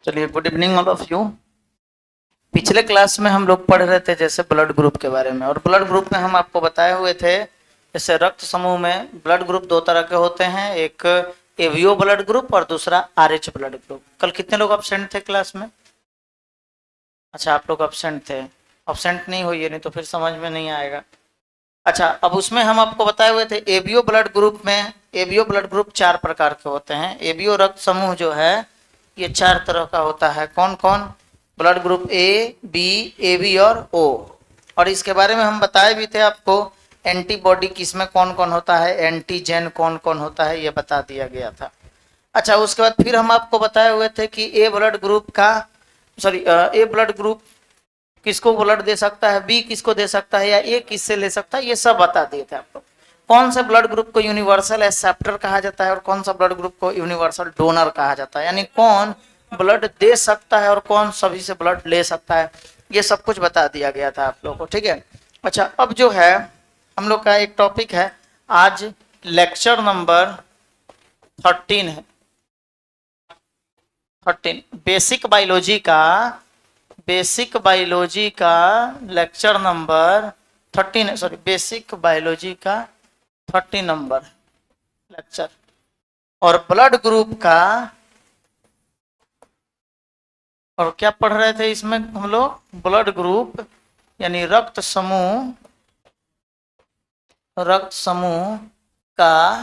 चलिए, good evening all of you. पिछले class में हम लोग पढ़ रहे थे जैसे ब्लड ग्रुप के बारे में, और ब्लड ग्रुप में हम आपको बताए हुए थे जैसे रक्त समूह में ब्लड ग्रुप दो तरह के होते हैं, एक एवीओ ब्लड ग्रुप और दूसरा आरएच ब्लड ग्रुप। कल कितने लोग अब्सेंट थे क्लास में? अच्छा, आप लोग अब्सेंट थे। अब्सेंट नहीं होइए, नहीं तो फिर समझ में नहीं आएगा। अच्छा, अब उसमें हम आपको बताए हुए थे एबीओ ब्लड ग्रुप में, एबीओ ब्लड ग्रुप 4 प्रकार के होते हैं। एबीओ रक्त समूह जो है ये 4 तरह का होता है। कौन कौन? Blood group A, B, AB और ओ। और इसके बारे में हम बताए भी थे आपको, एंटीबॉडी किसमें कौन कौन होता है, एंटीजन कौन कौन होता है, ये बता दिया गया था। अच्छा, उसके बाद फिर हम आपको बताए हुए थे कि ए ब्लड ग्रुप का, सॉरी, ए ब्लड ग्रुप किसको ब्लड दे सकता है, बी किसको दे सकता है, या ए किससे ले सकता है, ये सब बता दिए थे आप लोग। कौन से ब्लड ग्रुप को यूनिवर्सल एक्सेप्टर कहा जाता है और कौन सा ब्लड ग्रुप को यूनिवर्सल डोनर कहा जाता है, यानी कौन ब्लड दे सकता है और कौन सभी से ब्लड ले सकता है, ये सब कुछ बता दिया गया था आप लोगों को। ठीक है। अच्छा, अब जो है हम लोग का एक टॉपिक है, आज लेक्चर नंबर 13 है। 13 बेसिक बायोलॉजी का लेक्चर नंबर 13 है, सॉरी, बेसिक बायोलॉजी का 30 नंबर लेक्चर। और ब्लड ग्रुप का, और क्या पढ़ रहे थे इसमें हम लोग? ब्लड ग्रुप यानी रक्त समूह का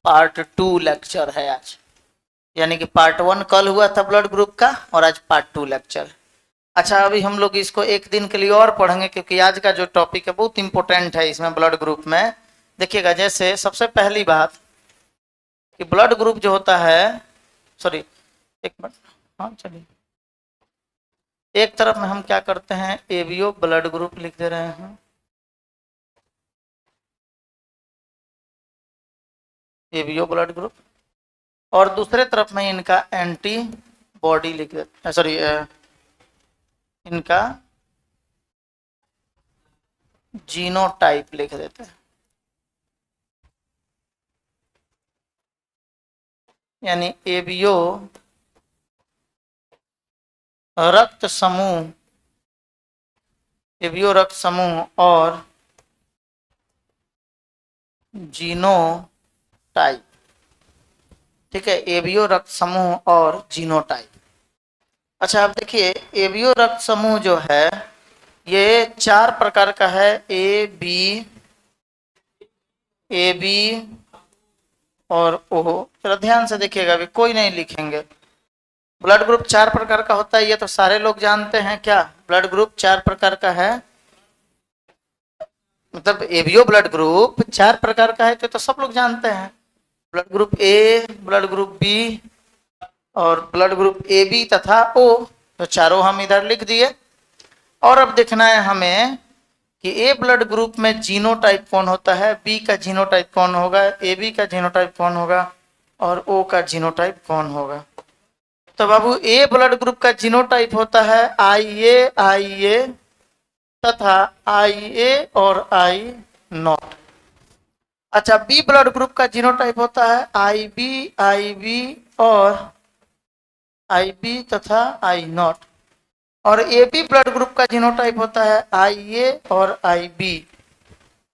पार्ट 2 लेक्चर है आज। यानी कि पार्ट 1 कल हुआ था ब्लड ग्रुप का, और आज पार्ट 2 लेक्चर। अच्छा, अभी हम लोग इसको एक दिन के लिए और पढ़ेंगे क्योंकि आज का जो टॉपिक है बहुत इंपॉर्टेंट है इसमें ब्लड ग्रुप में। देखिएगा, जैसे सबसे पहली बात कि ब्लड ग्रुप जो होता है, सॉरी एक मिनट, हाँ चलिए, एक तरफ में हम क्या करते हैं, एबीओ ब्लड ग्रुप लिख दे रहे हैं, एबीओ ब्लड ग्रुप, और दूसरे तरफ में इनका एंटीबॉडी लिख देते हैं, सॉरी, इनका जीनोटाइप लिख देते हैं, यानी एबीओ रक्त समूह, एबीओ रक्त समूह और जीनोटाइप। ठीक है, एबीओ रक्त समूह और जीनोटाइप। अच्छा, अब देखिए, एबीओ रक्त समूह जो है ये 4 प्रकार का है, ए बी और ओ। जरा ध्यान से देखिएगा, अभी कोई नहीं लिखेंगे। ब्लड ग्रुप 4 प्रकार का होता है, ये तो सारे लोग जानते हैं। क्या ब्लड ग्रुप 4 प्रकार का है? मतलब एबीओ ब्लड ग्रुप 4 प्रकार का है तो सब लोग जानते हैं। Blood group A, blood group B और ब्लड ग्रुप ए बी तथा ओ, तो चारों हम इधर लिख दिए। और अब देखना है हमें कि ए ब्लड ग्रुप में जीनोटाइप कौन होता है, बी का जीनोटाइप कौन होगा, ए बी का जीनोटाइप कौन होगा और ओ का जीनोटाइप कौन होगा। तो बाबू, ए ब्लड ग्रुप का जीनोटाइप होता है IA तथा IA और I नॉट। अच्छा, बी ब्लड ग्रुप का जीनोटाइप होता है IB और IB तथा I नॉट। और ए बी ब्लड ग्रुप का जीनोटाइप होता है IA और IB।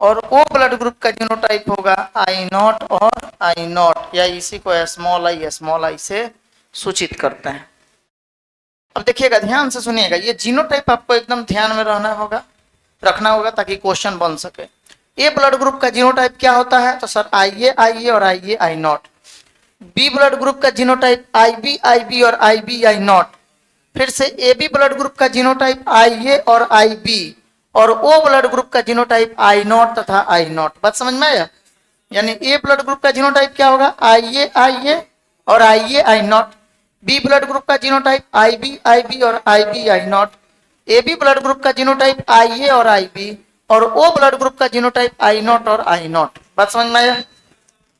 और ओ ब्लड ग्रुप का जीनोटाइप होगा I नॉट और I नॉट, या इसी को स्मॉल आई से सूचित करते हैं। अब देखिएगा, ध्यान से सुनिएगा, ये जीनोटाइप आपको एकदम ध्यान में रखना होगा ताकि क्वेश्चन बन सके। ए ब्लड ग्रुप का जीनोटाइप क्या होता है? तो सर IA और I nought. B blood group का जीनोटाइप IB और IB नॉट। फिर से ए बी ब्लड ग्रुप का जीनोटाइप IA और IB, और ओ ब्लड ग्रुप का जीनोटाइप I नॉट तथा I नॉट। बात समझ में आया? यानी ए ब्लड ग्रुप का जीनोटाइप क्या होगा? IA और I nought. B blood group का जीनोटाइप IB और IB nought. A B blood group का जीनोटाइप IA और IB, और ओ ब्लड ग्रुप का जीनोटाइप I नॉट और I नॉट। बात समझ में आया?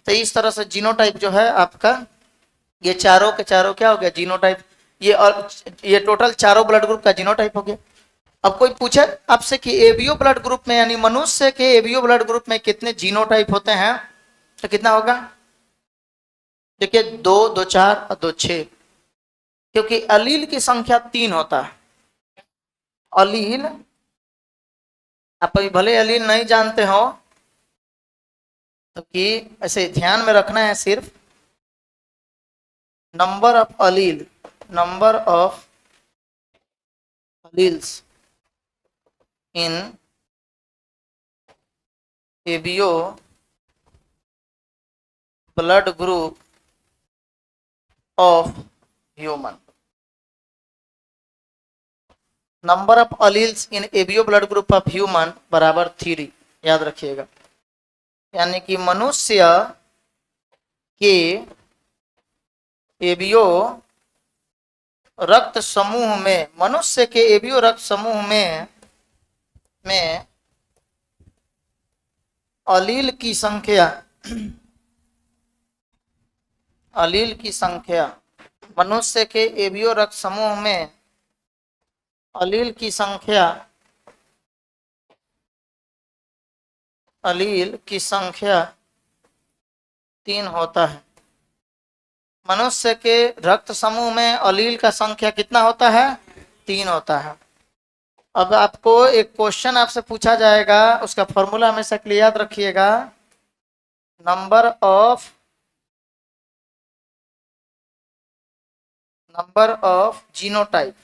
तो इस तरह से जीनोटाइप जो है आपका, ये चारों के चारों क्या हो गया, जीनोटाइप। ये टोटल चारों ब्लड ग्रुप का जीनोटाइप हो गया। अब कोई पूछे आपसे कि एबीओ ब्लड ग्रुप में, यानी मनुष्य के एबीओ ब्लड ग्रुप में कितने जीनोटाइप होते हैं, तो कितना होगा? देखिए, 2, 2, 4 और 2, 6। क्योंकि अलील की संख्या 3 होता है। अलील, आप अभी भले अलील नहीं जानते हो, तो कि ऐसे ध्यान में रखना है सिर्फ number of allele, number of alleles in ABO blood group of human। Number of alleles in ABO blood group of human बराबर 3, याद रखिएगा। यानी कि मनुष्य के एबीओ रक्त समूह में, मनुष्य के एबीओ रक्त समूह में अलील की संख्या, अलील की संख्या, मनुष्य के एबीओ रक्त समूह में अलील की संख्या, अलील की संख्या 3 होता है। मनुष्य के रक्त समूह में अलील का संख्या कितना होता है? 3 होता है। अब आपको एक क्वेश्चन आपसे पूछा जाएगा, उसका फॉर्मूला हमेशा के लिए याद रखिएगा। नंबर ऑफ जीनोटाइप,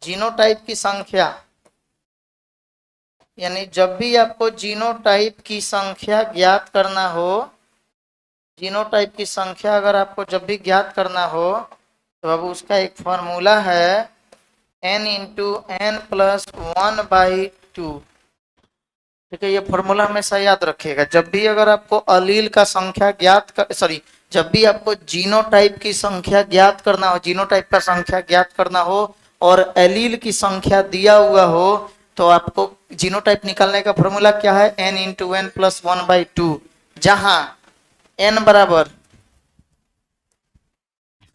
जीनोटाइप की संख्या, यानी जब भी आपको जीनोटाइप की संख्या ज्ञात करना हो, जीनोटाइप की संख्या अगर आपको जब भी ज्ञात करना हो, तो अब उसका एक फॉर्मूला है n इंटू एन प्लस 1/2। ठीक है, ये फॉर्मूला हमेशा याद रखिएगा। जब भी अगर आपको अलील का संख्या ज्ञात कर, सॉरी, जब भी आपको जीनोटाइप की संख्या ज्ञात करना हो, जीनोटाइप का संख्या ज्ञात करना हो और एलील की संख्या दिया हुआ हो, तो आपको जीनोटाइप निकालने का फॉर्मूला क्या है? n इंटू एन प्लस 1/2, जहां n बराबर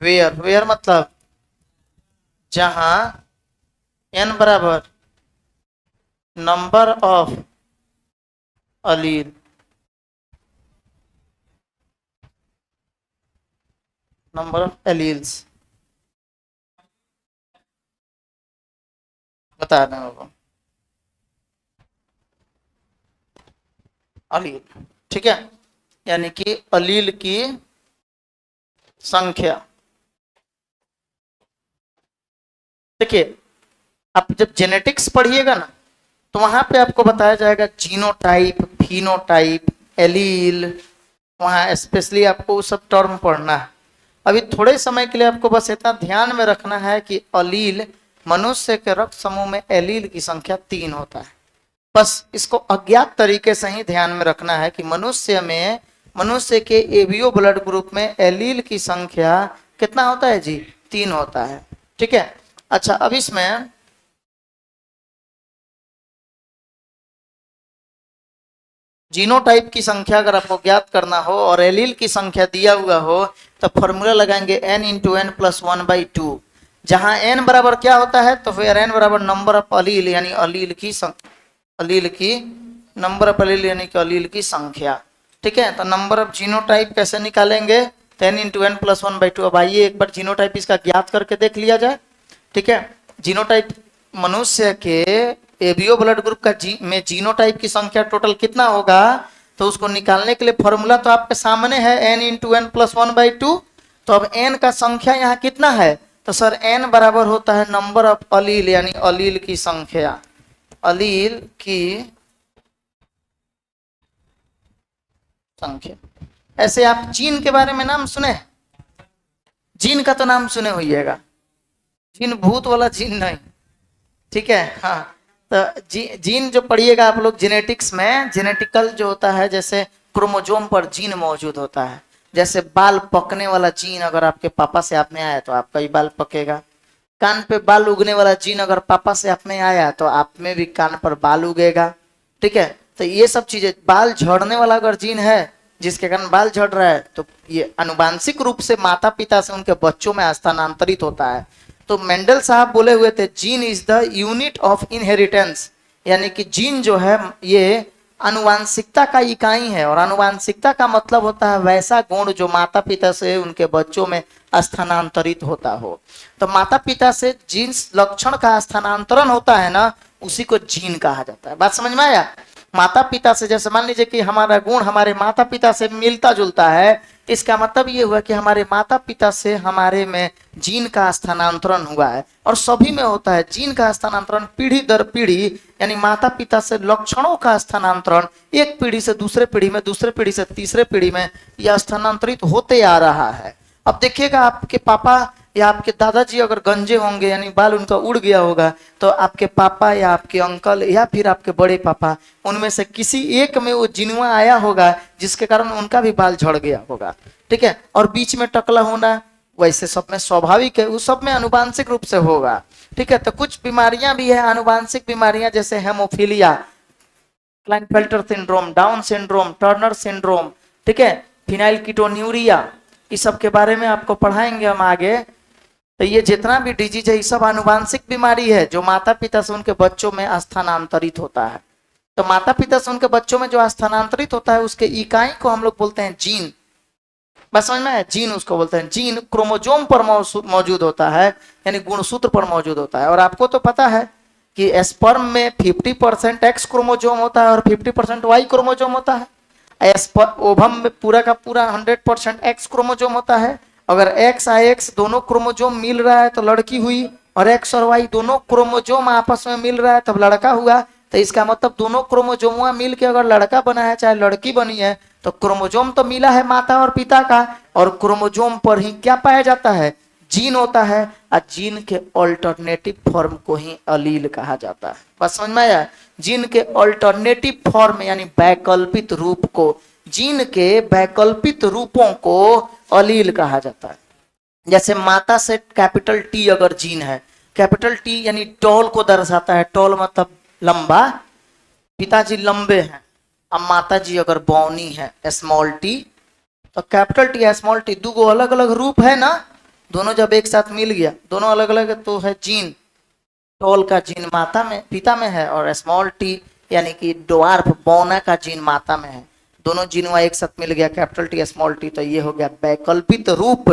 वेयर, वेयर मतलब जहां n बराबर number of allele, number of alleles बता रहे हैं अलील। ठीक है, यानी कि अलील की संख्या। देखिए, आप जब जेनेटिक्स पढ़िएगा ना, तो वहां पे आपको बताया जाएगा जीनोटाइप, फिनोटाइप, एलील, वहां स्पेशली आपको वो सब टर्म पढ़ना है। अभी थोड़े समय के लिए आपको बस इतना ध्यान में रखना है कि अलील, मनुष्य के रक्त समूह में एलील की संख्या 3 होता है। बस इसको अज्ञात तरीके से ही ध्यान में रखना है कि मनुष्य के एबीओ ब्लड ग्रुप में एलील की संख्या कितना होता है जी? 3 होता है। ठीक है, अच्छा, अब इसमें जीनोटाइप की संख्या अगर आपको ज्ञात करना हो और एलील की संख्या दिया हुआ हो, तो फॉर्मूला लगाएंगे n इंटू एन प्लस 1/2, जहां n बराबर क्या होता है? तो फिर n बराबर नंबर ऑफ अलील, यानी अलील की नंबर ऑफ अलील, यानी कि अलील की संख्या। ठीक है, तो नंबर ऑफ जीनोटाइप कैसे निकालेंगे? 10 इंटू एन प्लस 1/2। अब आइए एक बार जीनोटाइप इसका ज्ञात करके देख लिया जाए। ठीक है, जीनोटाइप, मनुष्य के एबीओ ब्लड ग्रुप का में जीनोटाइप की संख्या टोटल कितना होगा, तो उसको निकालने के लिए फॉर्मूला तो आपके सामने है n इंटू एन प्लस 1/2। तो अब n का संख्या यहाँ कितना है? तो सर n बराबर होता है नंबर ऑफ अलील, यानी अलील की संख्या, अलील की संख्या। ऐसे आप जीन के बारे में नाम सुने? जीन का तो नाम सुने होइएगा, जीन भूत वाला जीन नहीं। ठीक है, हाँ, तो जीन जो पढ़िएगा आप लोग जेनेटिक्स में, जेनेटिकल जो होता है, जैसे क्रोमोजोम पर जीन मौजूद होता है। जैसे बाल पकने वाला जीन अगर आपके पापा से आप में आया तो आपका ही बाल पकेगा। कान पे बाल उगने वाला जीन अगर पापा से आप में आया तो आप में भी कान पर बाल उगेगा। ठीक है, तो ये सब चीजें, बाल झड़ने वाला अगर जीन है जिसके कारण बाल झड़ रहा है, तो ये आनुवांशिक रूप से माता पिता से उनके बच्चों में स्थानांतरित होता है। तो मेंडल साहब बोले हुए थे, gene is the unit of inheritance, यानी कि जीन जो है ये आनुवांशिकता का इकाई है। और आनुवांशिकता का मतलब होता है वैसा गुण जो माता पिता से उनके बच्चों में स्थानांतरित होता हो। तो माता पिता से जिस लक्षण का स्थानांतरण होता है ना, उसी को जीन कहा जाता है। बात समझ में आया? माता पिता से, जैसे मान लीजिए कि हमारा गुण हमारे माता पिता से मिलता जुलता है, इसका मतलब ये हुआ कि हमारे माता पिता से हमारे में जीन का स्थानांतरण हुआ है। और सभी में होता है जीन का स्थानांतरण, पीढ़ी दर पीढ़ी, यानी माता पिता से लक्षणों का स्थानांतरण एक पीढ़ी से दूसरे पीढ़ी में, दूसरे पीढ़ी से तीसरे पीढ़ी में यह स्थानांतरित होते आ रहा है। अब देखिएगा, आपके पापा या आपके दादाजी अगर गंजे होंगे, यानी बाल उनका उड़ गया होगा, तो आपके पापा या आपके अंकल या फिर आपके बड़े पापा, उनमें से किसी एक में वो जिनवा आया होगा जिसके कारण उनका भी बाल झड़ गया होगा। ठीक है, और बीच में टकला होना वैसे सब में स्वाभाविक है, उस सब में आनुवांशिक रूप से होगा। ठीक है, तो कुछ बीमारियां भी है आनुवांशिक बीमारियां, जैसे haemophilia, Klinefelter syndrome, down syndrome, Turner syndrome, ठीक है, फिनाइलकीटोन्यूरिया, इस सब के बारे में आपको पढ़ाएंगे हम आगे। तो ये जितना भी डिजीज है, ये सब आनुवांशिक बीमारी है जो माता पिता से उनके बच्चों में स्थानांतरित होता है। तो माता पिता से उनके बच्चों में जो स्थानांतरित होता है, उसके इकाई को हम लोग बोलते हैं जीन। बस समझ में है? जीन उसको बोलते हैं। जीन क्रोमोजोम पर मौजूद होता है, यानी गुणसूत्र पर मौजूद होता है। और आपको तो पता है कि स्पर्म में 50% एक्स क्रोमोजोम होता है और 50% वाई क्रोमोजोम होता है। ओवम में पूरा का पूरा 100% एक्स क्रोमोजोम होता है। अगर एक्स आई एक्स दोनों क्रोमोजोम मिल रहा है तो लड़की हुई, और एक्स और वाई दोनों क्रोमोजोम आपस में मिल रहा है तब लड़का हुआ। तो इसका मतलब दोनों क्रोमोजोम मिल के अगर लड़का बना है चाहे लड़की बनी है, तो क्रोमोजोम तो मिला है माता और पिता का, और क्रोमोजोम पर ही क्या पाया जाता है? जीन होता है। और जीन के अल्टरनेटिव फॉर्म को ही अलील कहा जाता है। बस समझ में आया? जीन के अल्टरनेटिव फॉर्म यानी वैकल्पिक रूप को, जीन के वैकल्पिक रूपों को अलील कहा जाता है। जैसे माता से कैपिटल टी अगर जीन है, कैपिटल टी यानी टॉल को दर्शाता है, टॉल मतलब लंबा, पिताजी लंबे हैं। अब माता जी अगर बौनी है, स्मॉल टी, तो कैपिटल टी स्मॉल टी दो अलग अलग रूप है ना, दोनों जब एक साथ मिल गया, दोनों अलग अलग तो है जीन। टॉल का जीन माता में, पिता में है, और स्मॉल टी यानी कि ड्वार्फ बौना का जीन माता में है। दोनों जीनवा एक साथ मिल गया, कैपिटल टी स्मॉल टी, तो ये हो गया वैकल्पिक रूप।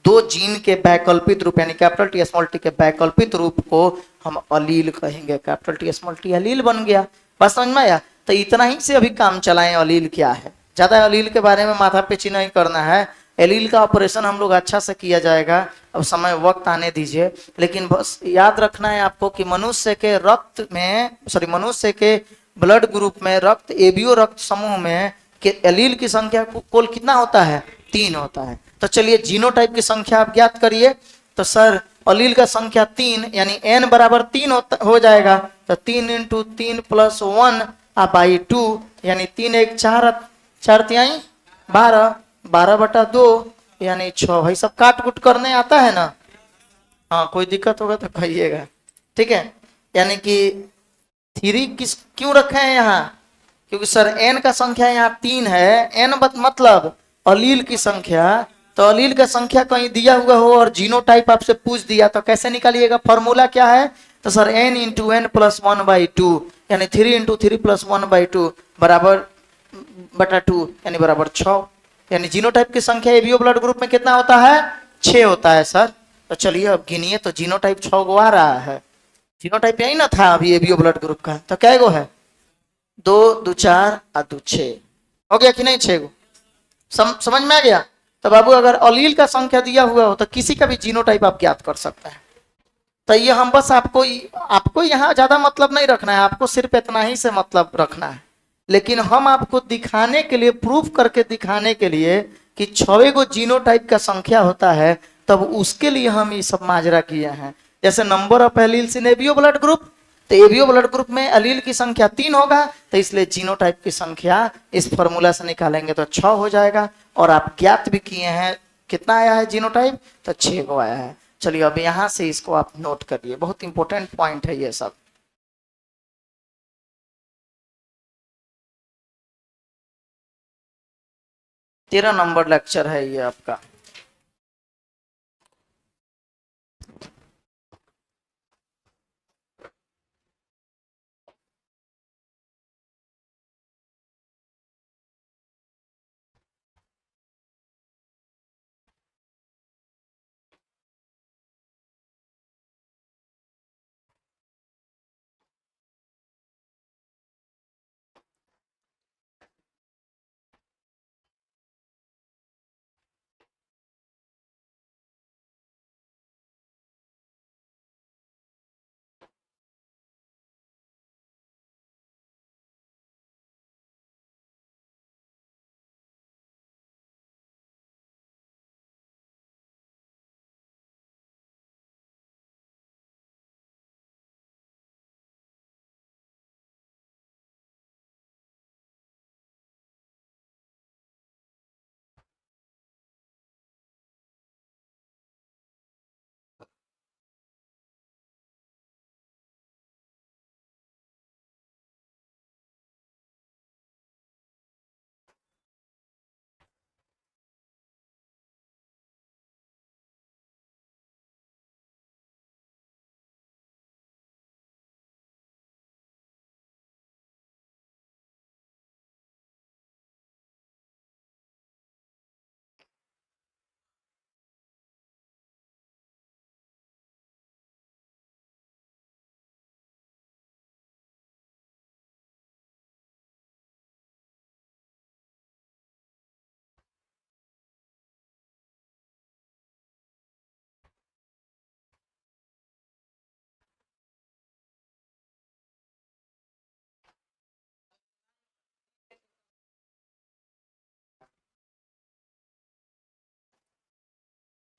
दो जीन के वैकल्पिक रूप यानी कैपिटल टी स्मॉल टी के वैकल्पिक रूप को हम अलील कहेंगे। कैपिटल टी स्मॉल टी अलील बन गया। बस समझ में आया? तो इतना ही से अभी काम चलाएं, अलील क्या है, ज्यादा अलील के बारे में माथा पेची नहीं करना है। एलील का ऑपरेशन हम लोग अच्छा से किया जाएगा, अब समय वक्त आने दीजिए। लेकिन बस याद रखना है आपको कि मनुष्य के रक्त में, सॉरी, मनुष्य के ब्लड ग्रुप में, रक्त एबीओ रक्त समूह में कि एलील की संख्या कुल कितना होता है? 3 होता है। तो चलिए जीनोटाइप की संख्या आप ज्ञात करिए। तो सर अलील का संख्या 3 यानी n बराबर 3 हो जाएगा। तो 3 इंटू 3 प्लस 1 बाई 2 यानी 3 1 4 4 तिहाई 12, 12/2 यानी 6। भाई सब काट कुट करने आता है ना? हाँ, कोई दिक्कत होगा तो कहिएगा। ठीक है, यानी कि 3 किस क्यों रखे हैं यहाँ? क्योंकि सर एन का संख्या यहाँ 3 है, एन मतलब अलील की संख्या। तो अलील का संख्या कहीं दिया हुआ हो और जीनोटाइप आपसे पूछ दिया तो कैसे निकालिएगा? फॉर्मूला क्या है? तो sir n into n plus 1/2 यानी 3 इंटू 3 प्लस 1/2 बराबर बटा 2 यानी बराबर 6। यानी जीनोटाइप की संख्या एबीओ ब्लड ग्रुप में कितना होता है? 6 होता है सर। तो चलिए अब गिनिए, तो जीनोटाइप 6 गो आ रहा है। जीनोटाइप यही ना था अभी एबीओ ब्लड ग्रुप का, तो क्या गो है? 2 2 4 और 2 6 हो गया कि नहीं? 6 गो। समझ में आ गया? तो बाबू अगर अलील का संख्या दिया हुआ हो तो किसी का भी जीनोटाइप आप ज्ञात कर सकते हैं। तो ये हम बस आपको यहाँ ज्यादा मतलब नहीं रखना है, आपको सिर्फ इतना ही से मतलब रखना है। लेकिन हम आपको दिखाने के लिए, प्रूफ करके दिखाने के लिए कि 6 गो जीनोटाइप का संख्या होता है, तब उसके लिए हम ये सब माजरा किए हैं। जैसे number of alleles in ABO blood group, तो एबीओ ब्लड ग्रुप में अलील की संख्या 3 होगा, तो इसलिए जीनोटाइप की संख्या इस फॉर्मूला से निकालेंगे तो 6 हो जाएगा। और आप ज्ञात भी किए हैं, कितना आया है जीनोटाइप? तो 6 को आया है। चलिए अब यहां से इसको आप नोट करिए, बहुत इंपॉर्टेंट पॉइंट है ये सब। 13 नंबर लेक्चर है ये आपका।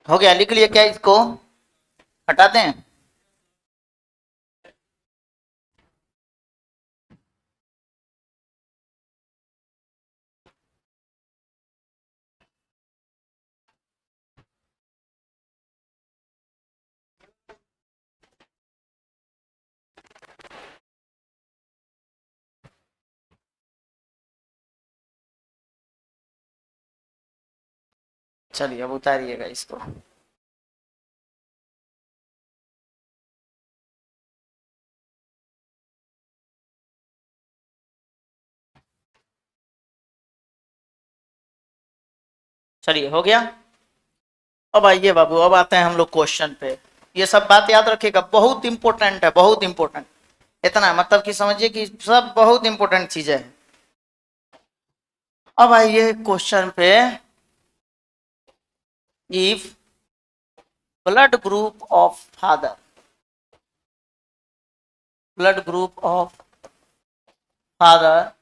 हो गया, लिख लिए क्या, इसको हटा दें? चलिए अब उतारिएगा इसको। चलिए हो गया। अब आइए बाबू, अब आते हैं हम लोग क्वेश्चन पे। ये सब बात याद रखिएगा, बहुत इंपॉर्टेंट है, बहुत इंपॉर्टेंट। इतना मतलब कि समझिए कि सब बहुत इंपॉर्टेंट चीजें हैं। अब आइए क्वेश्चन पे। If blood group of father, blood group of father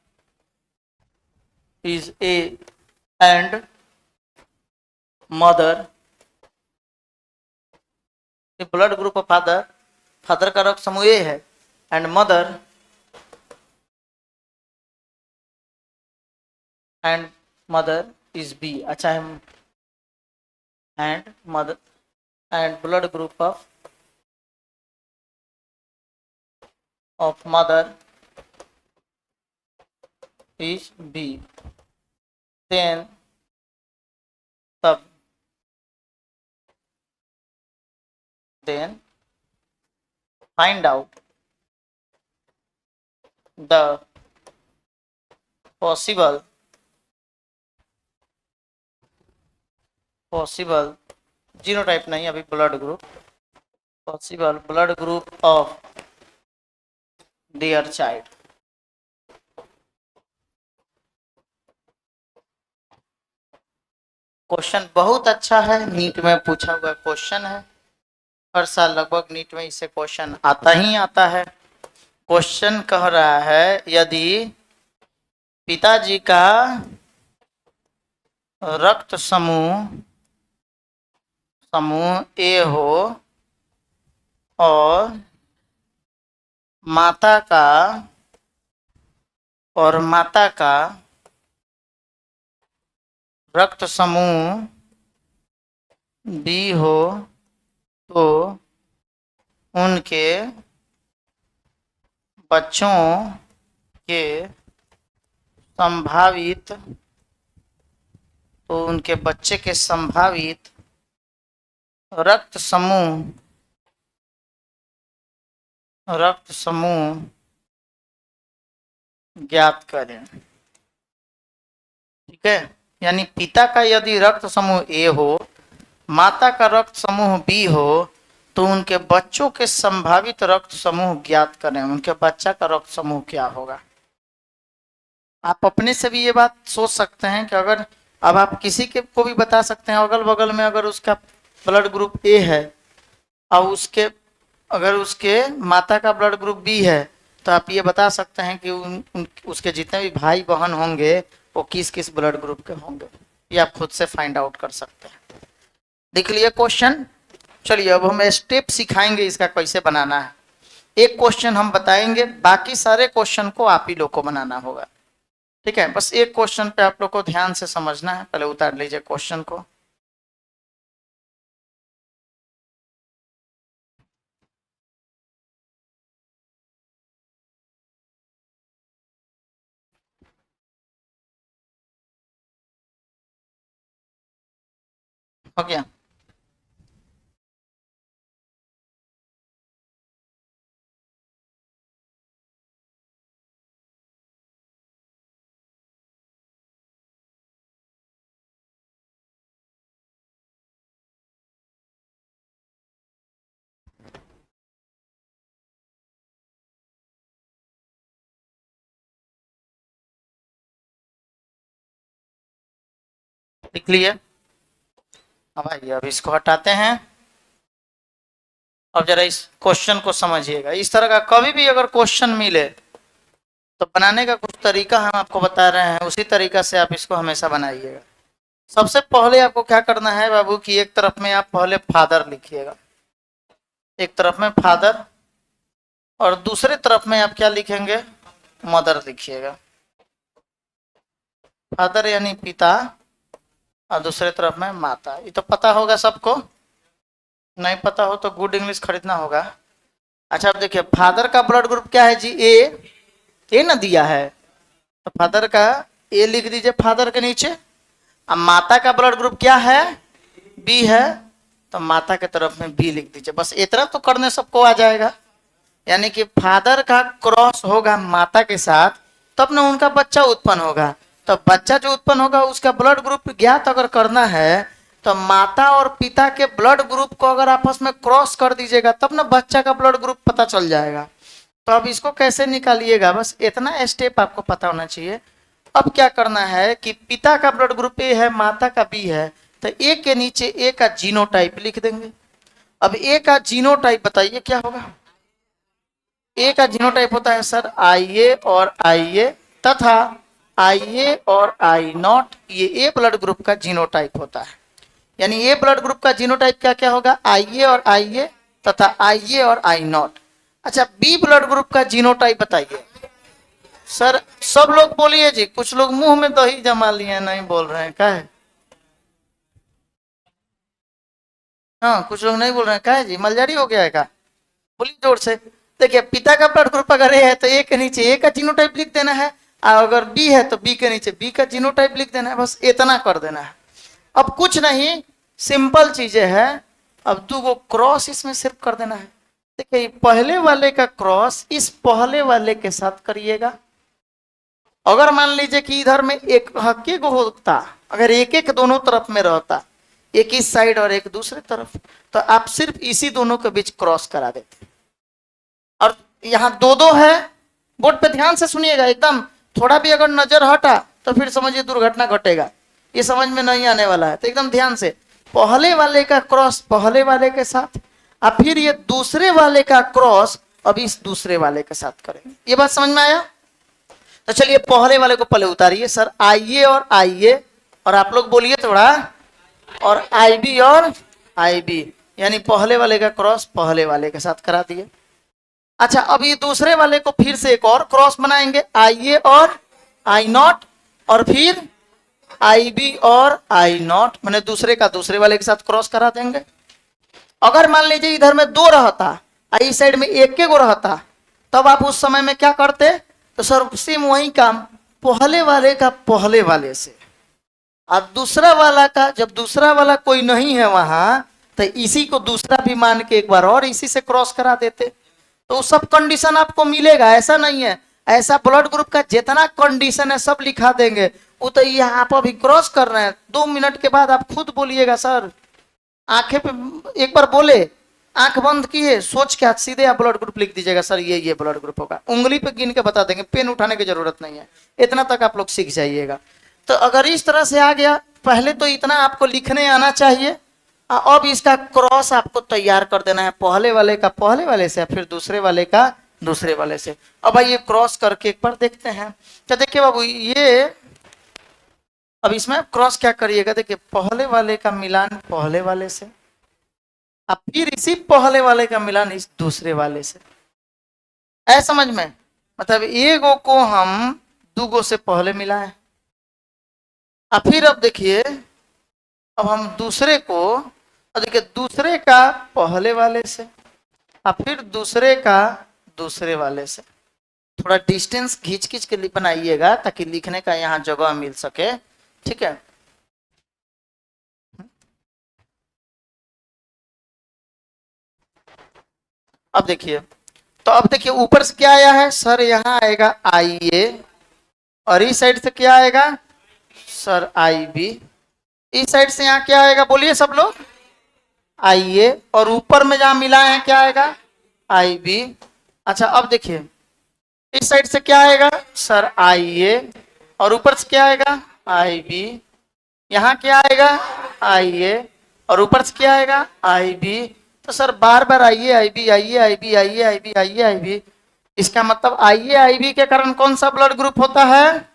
is A and mother, blood group of father, father का रक्त समूह ए है, एंड मदर इज बी। अच्छा है, and mother and blood group of mother is B, then तब then find out the possible genotype नहीं, अभी blood group, possible blood group of their child. Question बहुत अच्छा है, नीट में पूछा हुआ क्वेश्चन है, हर साल लगभग नीट में इससे क्वेश्चन आता ही आता है। क्वेश्चन कह रहा है यदि पिताजी का रक्त समूह ए हो और माता का रक्त समूह बी हो, तो उनके बच्चों के संभावित रक्त समूह ज्ञात करें। ठीक है, यानी पिता का यदि रक्त समूह ए हो, माता का रक्त समूह बी हो, तो उनके बच्चों के संभावित रक्त समूह ज्ञात करें। उनके बच्चा का रक्त समूह क्या होगा? आप अपने से भी ये बात सोच सकते हैं कि अगर, अब आप किसी के को भी बता सकते हैं अगल बगल में, अगर उसका ब्लड ग्रुप ए है और अगर उसके माता का ब्लड ग्रुप बी है, तो आप ये बता सकते हैं कि उसके जितने भी भाई बहन होंगे वो किस किस ब्लड ग्रुप के होंगे। ये आप खुद से फाइंड आउट कर सकते हैं। देख लिए क्वेश्चन। चलिए अब हम स्टेप सिखाएंगे इसका कैसे बनाना है। एक क्वेश्चन हम बताएंगे, बाकी सारे क्वेश्चन को आप ही लोग को बनाना होगा। ठीक है, बस एक क्वेश्चन पे आप लोग को ध्यान से समझना है। पहले उतार लीजिए क्वेश्चन को। हो गया? लिख लिए? अब आइए, अब इसको हटाते हैं। अब जरा इस क्वेश्चन को समझिएगा। इस तरह का कभी भी अगर क्वेश्चन मिले तो बनाने का कुछ तरीका हम आपको बता रहे हैं, उसी तरीका से आप इसको हमेशा बनाइएगा। सबसे पहले आपको क्या करना है बाबू कि एक तरफ में आप पहले फादर लिखिएगा, एक तरफ में फादर, और दूसरे तरफ में आप क्या लिखेंगे, मदर लिखिएगा। फादर यानी पिता और दूसरे तरफ में माता। ये तो पता होगा सबको, नहीं पता हो तो गुड इंग्लिश खरीदना होगा। अच्छा अब देखिए फादर का ब्लड ग्रुप क्या है जी, ए ना दिया है, तो फादर का ए लिख दीजिए फादर के नीचे। अब माता का ब्लड ग्रुप क्या है, बी है, तो माता के तरफ में बी लिख दीजिए। बस इतना तो करने सबको आ जाएगा। यानी कि फादर का क्रॉस होगा माता के साथ, तब ना उनका बच्चा उत्पन्न होगा। तो बच्चा जो उत्पन्न होगा उसका ब्लड ग्रुप ज्ञात अगर करना है, तो माता और पिता के ब्लड ग्रुप को अगर आपस में क्रॉस कर दीजिएगा तब ना बच्चा का ब्लड ग्रुप पता चल जाएगा। तो अब इसको कैसे निकालिएगा, बस इतना स्टेप आपको पता होना चाहिए। अब क्या करना है कि पिता का ब्लड ग्रुप ए है, माता का बी है, तो ए के नीचे ए का जीनोटाइप लिख देंगे। अब ए का जीनोटाइप बताइए क्या होगा। ए का जीनोटाइप होता है सर IA और IA तथा IA और I नॉट, ये ए ब्लड ग्रुप का जीनोटाइप होता है। यानी ए ब्लड ग्रुप का जीनोटाइप क्या क्या होगा, IA और IA तथा IA और I नॉट। अच्छा बी ब्लड ग्रुप का जीनोटाइप बताइए सर। सब लोग बोलिए जी, कुछ लोग मुंह में दही जमा लिए नहीं बोल रहे हैं, क्या है? हाँ कुछ लोग नहीं बोल रहे हैं, क्या है जी, मलजारी हो गया है क्या? बोलिए जोर से। देखिए पिता का ब्लड ग्रुप अगर ए है तो ए के नीचे ए का जीनोटाइप लिख देना है, और अगर बी है तो बी के नीचे बी का जीनोटाइप लिख देना है, बस इतना कर देना है। अब कुछ नहीं, सिंपल चीजें हैं। अब 2 गो क्रॉस इसमें सिर्फ कर देना है। देखिए पहले वाले का क्रॉस इस पहले वाले के साथ करिएगा। अगर मान लीजिए कि इधर में एक हक्के को होता, अगर एक एक दोनों तरफ में रहता, एक इस साइड और एक दूसरे तरफ, तो आप सिर्फ इसी दोनों के बीच क्रॉस करा देते। और यहाँ 2-2 है, बोर्ड पे ध्यान से सुनिएगा एकदम। थोड़ा भी अगर नजर हटा तो फिर समझिए दुर्घटना घटेगा, ये समझ में नहीं आने वाला है। तो एकदम ध्यान से पहले वाले का क्रॉस पहले वाले के साथ, अब फिर ये दूसरे वाले का क्रॉस अब इस दूसरे वाले के साथ करेंगे। ये बात समझ में आया? तो चलिए पहले वाले को पहले उतारिए सर, IA और IA, और आप लोग बोलिए थोड़ा, और IB और IB, यानी पहले वाले का क्रॉस पहले वाले के साथ करा दिए। अच्छा अब ये दूसरे वाले को फिर से एक और क्रॉस बनाएंगे, IA और I नॉट, और फिर IB और I नॉट, मैंने दूसरे का दूसरे वाले के साथ क्रॉस करा देंगे। अगर मान लीजिए इधर में 2 रहता, इस साइड में एक के गो रहता, तब आप उस समय में क्या करते, तो सर सेम वही काम, पहले वाले का पहले वाले से, और दूसरा वाला का, जब दूसरा वाला कोई नहीं है वहां, तो इसी को दूसरा भी मान के एक बार और इसी से क्रॉस करा देते। तो सब कंडीशन आपको मिलेगा, ऐसा नहीं है, ऐसा ब्लड ग्रुप का जितना कंडीशन है सब लिखा देंगे। वो तो यहाँ पर अभी क्रॉस कर रहे हैं, 2 मिनट के बाद आप खुद बोलिएगा सर, आंखें पे एक बार बोले, आंख बंद किए, सोच के सीधे आप ब्लड ग्रुप लिख दीजिएगा सर, ये ब्लड ग्रुप होगा। उंगली पे गिन के बता देंगे, पेन उठाने की जरूरत नहीं है, इतना तक आप लोग सीख जाइएगा। तो अगर इस तरह से आ गया, पहले तो इतना आपको लिखने आना चाहिए, अब इसका क्रॉस आपको तैयार कर देना है, पहले वाले का पहले वाले से, फिर दूसरे वाले का दूसरे वाले से। अब आइए क्रॉस करके एक बार देखते हैं। तो देखिए बाबू ये, अब इसमें क्रॉस क्या करिएगा, देखिए पहले वाले का मिलान पहले वाले से, अब फिर इसी पहले वाले का मिलान इस दूसरे वाले से। ऐ समझ में, मतलब एगो को हम 2 गो से पहले मिलाए, अब फिर अब देखिए, अब हम दूसरे को, देखिए दूसरे का पहले वाले से, अब फिर दूसरे का दूसरे वाले से। थोड़ा डिस्टेंस खींच खींच के बनाइएगा ताकि लिखने का यहाँ जगह मिल सके, ठीक है। अब देखिए, तो अब देखिए ऊपर से क्या आया है सर, यहाँ आएगा IA, और इस साइड से क्या आएगा सर IB, इस साइड से यहाँ क्या आएगा बोलिए सब लोग, IA, और ऊपर में जहां मिला है क्या आएगा IB। अच्छा अब देखिए इस साइड से क्या आएगा सर IA, और ऊपर से क्या आएगा IB, यहाँ क्या आएगा IA, और ऊपर से क्या आएगा IB। तो सर बार बार IA IB IA IB IA IB IA IB, इसका मतलब IA IB के कारण कौन सा ब्लड ग्रुप होता है,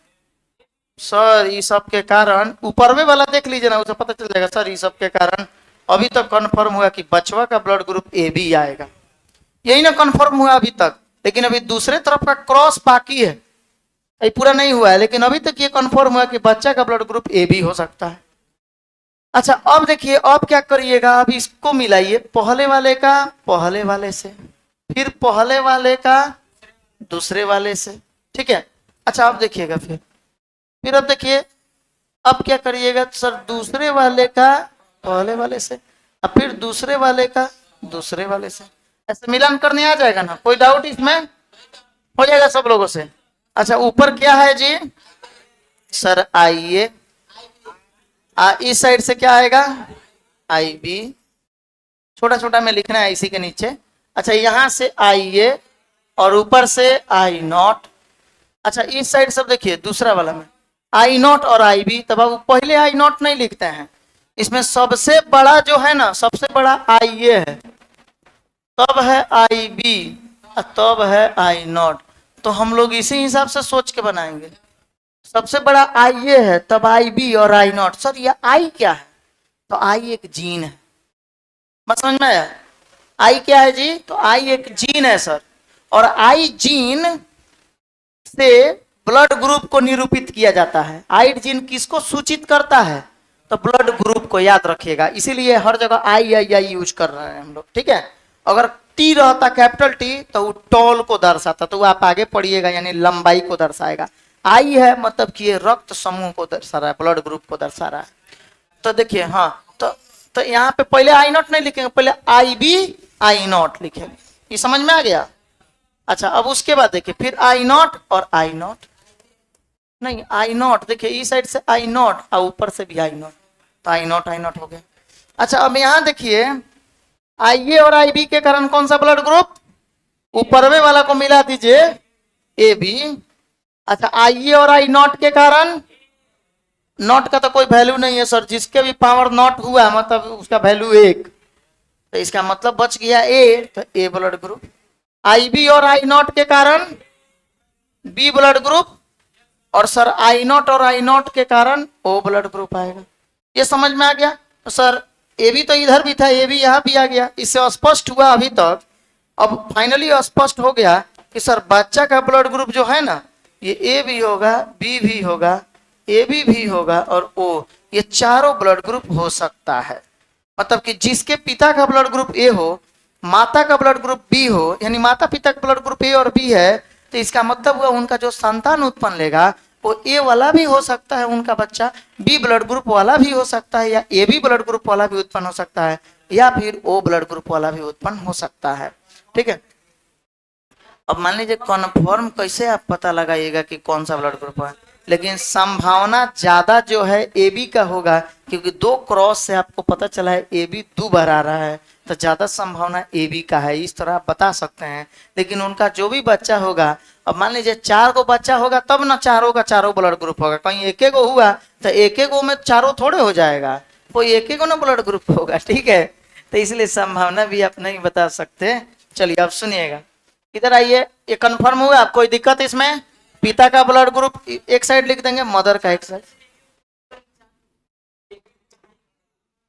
सर ये सब के कारण ऊपरवे वाला देख लीजिए ना, उसे पता चल जाएगा सर ये सब के कारण अभी तक कंफर्म हुआ कि बचवा का ब्लड ग्रुप ए बी आएगा, यही ना कंफर्म हुआ अभी तक। लेकिन अभी दूसरे तरफ का क्रॉस बाकी है, ये पूरा नहीं हुआ है, लेकिन अभी तक ये कंफर्म हुआ कि बच्चा का ब्लड ग्रुप ए बी हो सकता है। अच्छा अब देखिए, अब क्या करिएगा, अब इसको मिलाइए पहले वाले का पहले वाले से, फिर पहले वाले का दूसरे वाले से, ठीक है। अच्छा अब देखिएगा, फिर अब देखिए, अब क्या करिएगा सर, दूसरे वाले का पहले वाले से, अब फिर दूसरे वाले का दूसरे वाले से, ऐसे मिलान करने आ जाएगा ना, कोई डाउट इसमें, हो जाएगा सब लोगों से। अच्छा ऊपर क्या है जी सर, आइए इस साइड से क्या आएगा, आई बी, छोटा छोटा में लिखना है इसी के नीचे। अच्छा यहाँ से आइए और ऊपर से आई नॉट। अच्छा इस साइड सब देखिए दूसरा वाला में आई नॉट और आई बी, तब अब पहले आई नॉट नहीं लिखते हैं, इसमें सबसे बड़ा जो है ना, सबसे बड़ा आई ए है, तब है आई बी, तब है आई नॉट। तो हम लोग इसी हिसाब से सोच के बनाएंगे, सबसे बड़ा आई ए है, तब आई बी और आई नॉट। सर ये आई क्या है, तो आई एक जीन है, मत समझ में आया, आई क्या है जी, तो आई एक जीन है सर, और आई जीन से ब्लड ग्रुप को निरूपित किया जाता है। आई जीन किसको सूचित करता है, तो ब्लड ग्रुप को, याद रखिएगा, इसीलिए हर जगह आई आई आई यूज कर रहे हैं हम लोग, ठीक है। अगर टी रहता कैपिटल टी तो वो टॉल को दर्शाता, तो वो आप आगे पढ़िएगा, यानी लंबाई को दर्शाएगा। आई है मतलब कि ये रक्त समूह को दर्शा रहा है, ब्लड ग्रुप को दर्शा रहा है। तो देखिए हाँ, तो यहाँ पे पहले आई नॉट नहीं लिखेंगे, पहले आई बी आई नॉट लिखेंगे, ये समझ में आ गया। अच्छा अब उसके बाद देखिए, फिर आई नॉट और आई नॉट, नहीं आई नॉट, देखिए इस साइड से आई नॉट और ऊपर से भी आई नॉट, तो आई नॉट हो गया। अच्छा अब यहाँ देखिए, आई ए और आई बी के कारण कौन सा ब्लड ग्रुप, ऊपरवे वाला को मिला दीजिए ए बी। अच्छा आई ए और आई नॉट के कारण, नॉट का तो कोई वैल्यू नहीं है सर, जिसके भी पावर नॉट हुआ मतलब उसका वैल्यू एक, तो इसका मतलब बच गया ए, तो ए ब्लड ग्रुप। आई बी और आई नॉट के कारण बी ब्लड ग्रुप, और सर आई नॉट और आई नॉट के कारण ओ ब्लड ग्रुप आएगा। ये समझ में आ गया। तो सर ए भी तो इधर भी था, ए भी यहाँ भी आ गया, इससे स्पष्ट हुआ अभी तक। अब फाइनली स्पष्ट हो गया कि सर बच्चा का ब्लड ग्रुप जो है ना, ये ए भी होगा, बी भी होगा, ए बी भी होगा और ओ, ये चारों ब्लड ग्रुप हो सकता है। मतलब कि जिसके पिता का ब्लड ग्रुप ए हो, माता का ब्लड ग्रुप बी हो, यानी माता पिता का ब्लड ग्रुप ए और बी है, तो इसका मतलब हुआ उनका जो संतान उत्पन्न लेगा वो ए वाला भी हो सकता है, उनका बच्चा बी ब्लड ग्रुप वाला भी हो सकता है, या ए बी ब्लड ग्रुप वाला भी उत्पन्न हो सकता है, या फिर ओ ब्लड ग्रुप वाला भी उत्पन्न हो सकता है, ठीक है। अब मान लीजिए कन्फर्म कैसे आप पता लगाइएगा कि कौन सा ब्लड ग्रुप है, लेकिन संभावना ज्यादा जो है ए बी का होगा, क्योंकि दो क्रॉस से आपको पता चला है ए बी 2 बार आ रहा है, तो ज्यादा संभावना ए बी का है, इस तरह आप बता सकते हैं। लेकिन उनका जो भी बच्चा होगा, अब मान लीजिए 4 गो बच्चा होगा तब ना चारों का चारों ब्लड ग्रुप होगा, कहीं एक गो हुआ तो एक गो में चारों थोड़े हो जाएगा, कोई एक गो ना ब्लड ग्रुप होगा, ठीक है। तो इसलिए संभावना भी आप नहीं बता सकते। चलिए अब सुनिएगा, इधर आइए, ये कंफर्म हुआ, कोई दिक्कत इसमें, पिता का ब्लड ग्रुप एक साइड लिख देंगे, मदर का एक साइड,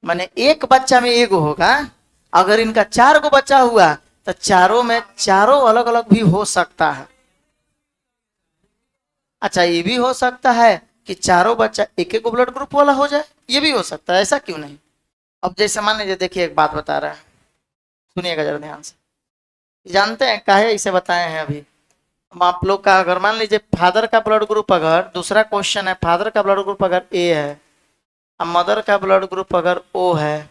माने एक बच्चा में एक होगा। अगर इनका 4 गो बच्चा हुआ तो चारों में चारों अलग अलग भी हो सकता है। अच्छा ये भी हो सकता है कि चारों बच्चा एक एक ब्लड ग्रुप वाला हो जाए, ये भी हो सकता है, ऐसा क्यों नहीं। अब जैसे मान लीजिए, देखिए एक बात बता रहा है, सुनिएगा जरा ध्यान से, जानते हैं काहे इसे बताए हैं अभी। अब आप लोग का अगर मान लीजिए फादर का ब्लड ग्रुप, अगर दूसरा क्वेश्चन है, फादर का ब्लड ग्रुप अगर ए है और मदर का ब्लड ग्रुप अगर ओ है,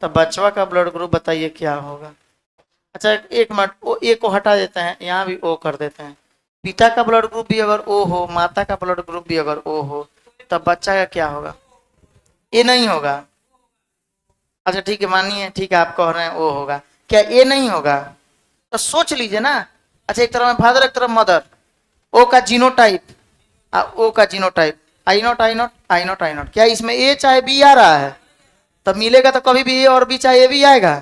तो बचवा का ब्लड ग्रुप बताइए क्या होगा। अच्छा एक मिनट, ओ ए को हटा देते हैं, यहाँ भी ओ कर देते हैं। पिता का ब्लड ग्रुप भी अगर ओ हो, माता का ब्लड ग्रुप भी अगर ओ हो, तब बच्चा का क्या होगा, ए नहीं होगा। अच्छा ठीक है, मानिए ठीक है, आप कह रहे हैं ओ होगा, क्या ए नहीं होगा, तो सोच लीजिए ना। अच्छा एक तरफ फादर एक तरफ मदर, ओ का जीनोटाइप ओ का genotype, I naught I naught I naught I not, क्या इसमें ए चाहे बी आ रहा है, तब मिलेगा तो कभी भी ए और बी चाहे ए भी आएगा,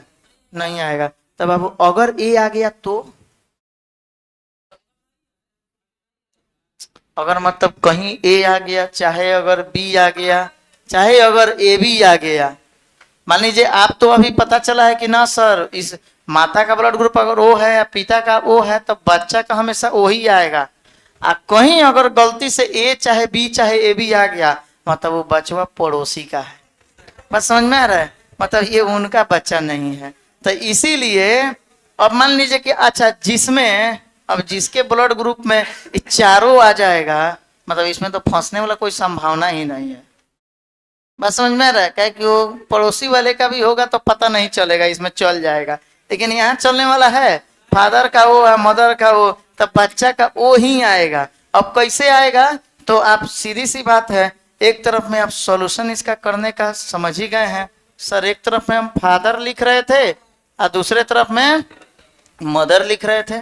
नहीं आएगा। तब अब अगर ए आ गया तो अगर मतलब कहीं ए आ गया, चाहे अगर बी आ गया, चाहे अगर ए बी आ गया, मान लीजिए आप तो अभी पता चला है कि ना सर इस माता का ब्लड ग्रुप अगर ओ है या पिता का ओ है तो बच्चा का हमेशा ओ ही आएगा। कहीं अगर गलती से ए चाहे बी चाहे ए बी आ गया, मतलब वो बचवा पड़ोसी का है। बस समझ में आ रहा है, मतलब ये उनका बच्चा नहीं है। तो इसीलिए अब मान लीजिए कि अच्छा जिसमें अब जिसके ब्लड ग्रुप में चारों आ जाएगा, मतलब इसमें तो फंसने वाला कोई संभावना ही नहीं है। बस समझ में आ रहा है, क्या कि वो पड़ोसी वाले का भी होगा तो पता नहीं चलेगा, इसमें चल जाएगा। लेकिन यहाँ चलने वाला है फादर का वो है, मदर का वो, तब बच्चा का वो ही आएगा। अब कैसे आएगा, तो आप सीधी सी बात है, एक तरफ में आप सॉल्यूशन इसका करने का समझ ही गए हैं। सर एक तरफ में हम फादर लिख रहे थे और दूसरे तरफ में मदर लिख रहे थे।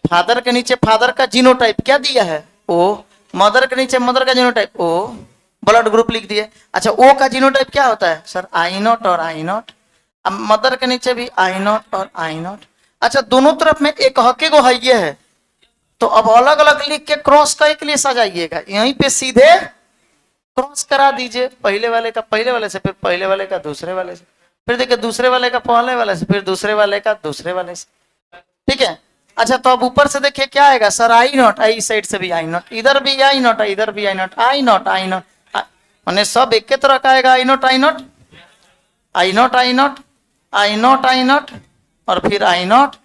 फादर के नीचे फादर का जीनोटाइप क्या दिया है, ओ। मदर के नीचे मदर का जीनोटाइप ओ, ब्लड ग्रुप लिख दिए। अच्छा ओ का जीनोटाइप क्या होता है सर, आई नॉट और आई नॉट। अब मदर के नीचे भी आई नॉट और आई नॉट। अच्छा दोनों तरफ में एक हके को है ये है, तो अब अलग अलग लिख के क्रॉस का एक लिए सजाइएगा, यहीं पे सीधे क्रॉस करा दीजिए, पहले वाले का पहले वाले से, फिर पहले वाले का दूसरे वाले से, फिर देखिए दूसरे वाले का पहले वाले से, फिर दूसरे वाले का दूसरे वाले से। ठीक है। अच्छा तो अब ऊपर से देखिए क्या आएगा सर, आई नॉट, आई साइड से भी आई नॉट, इधर भी आई नॉट, इधर भी I naught, I naught I naught, मैंने सब एक के तरह का आएगा, I naught I naught, I naught I naught, I naught I naught, और फिर आई नॉट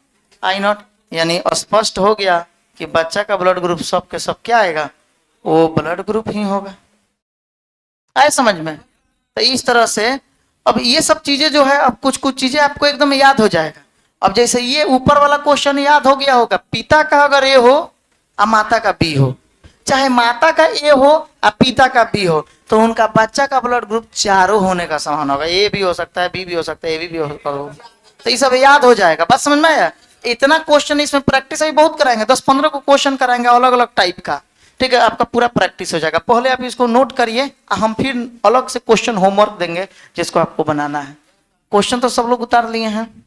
आई नॉट। यानी स्पष्ट हो गया कि बच्चा का ब्लड ग्रुप सब के सब क्या आएगा, वो ब्लड ग्रुप ही होगा। आए समझ में। तो इस तरह से अब ये सब चीजें जो है, अब कुछ कुछ चीजें आपको एकदम याद हो जाएगा। अब जैसे ये ऊपर वाला क्वेश्चन याद हो गया होगा, पिता का अगर ए हो और माता का बी हो, चाहे माता का ए हो और पिता का बी हो, तो उनका बच्चा का ब्लड ग्रुप चारों होने का समान होगा। ए भी हो सकता है, बी भी हो सकता है, ए भी हो सकता है। तो ये सब याद हो जाएगा। बस समझ में आया। इतना क्वेश्चन इसमें प्रैक्टिस अभी बहुत कराएंगे, 10-15 को क्वेश्चन कराएंगे अलग अलग टाइप का। ठीक है, आपका पूरा प्रैक्टिस हो जाएगा। पहले आप इसको नोट करिए, हम फिर अलग से क्वेश्चन होमवर्क देंगे जिसको आपको बनाना है। क्वेश्चन तो सब लोग उतार लिए हैं।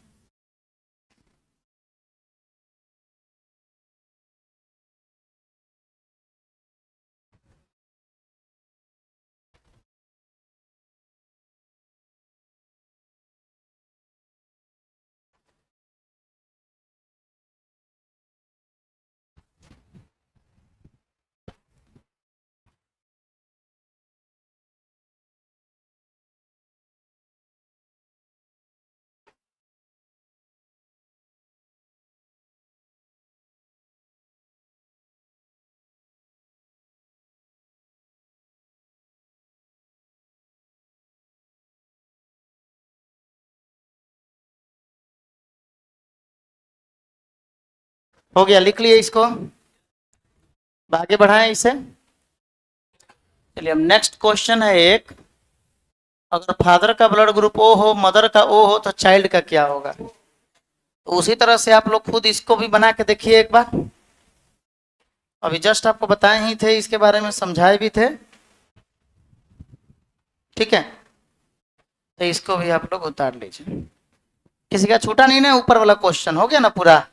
हो गया, लिख लिए इसको, आगे बढ़ाएं इसे। चलिए अब नेक्स्ट क्वेश्चन है एक, अगर फादर का ब्लड ग्रुप ओ हो, मदर का ओ हो, तो चाइल्ड का क्या होगा। तो उसी तरह से आप लोग खुद इसको भी बना के देखिए एक बार। अभी जस्ट आपको बताए ही थे, इसके बारे में समझाए भी थे। ठीक है, तो इसको भी आप लोग उतार लीजिए, किसी का छूटा नहीं ना। ऊपर वाला क्वेश्चन हो गया ना पूरा।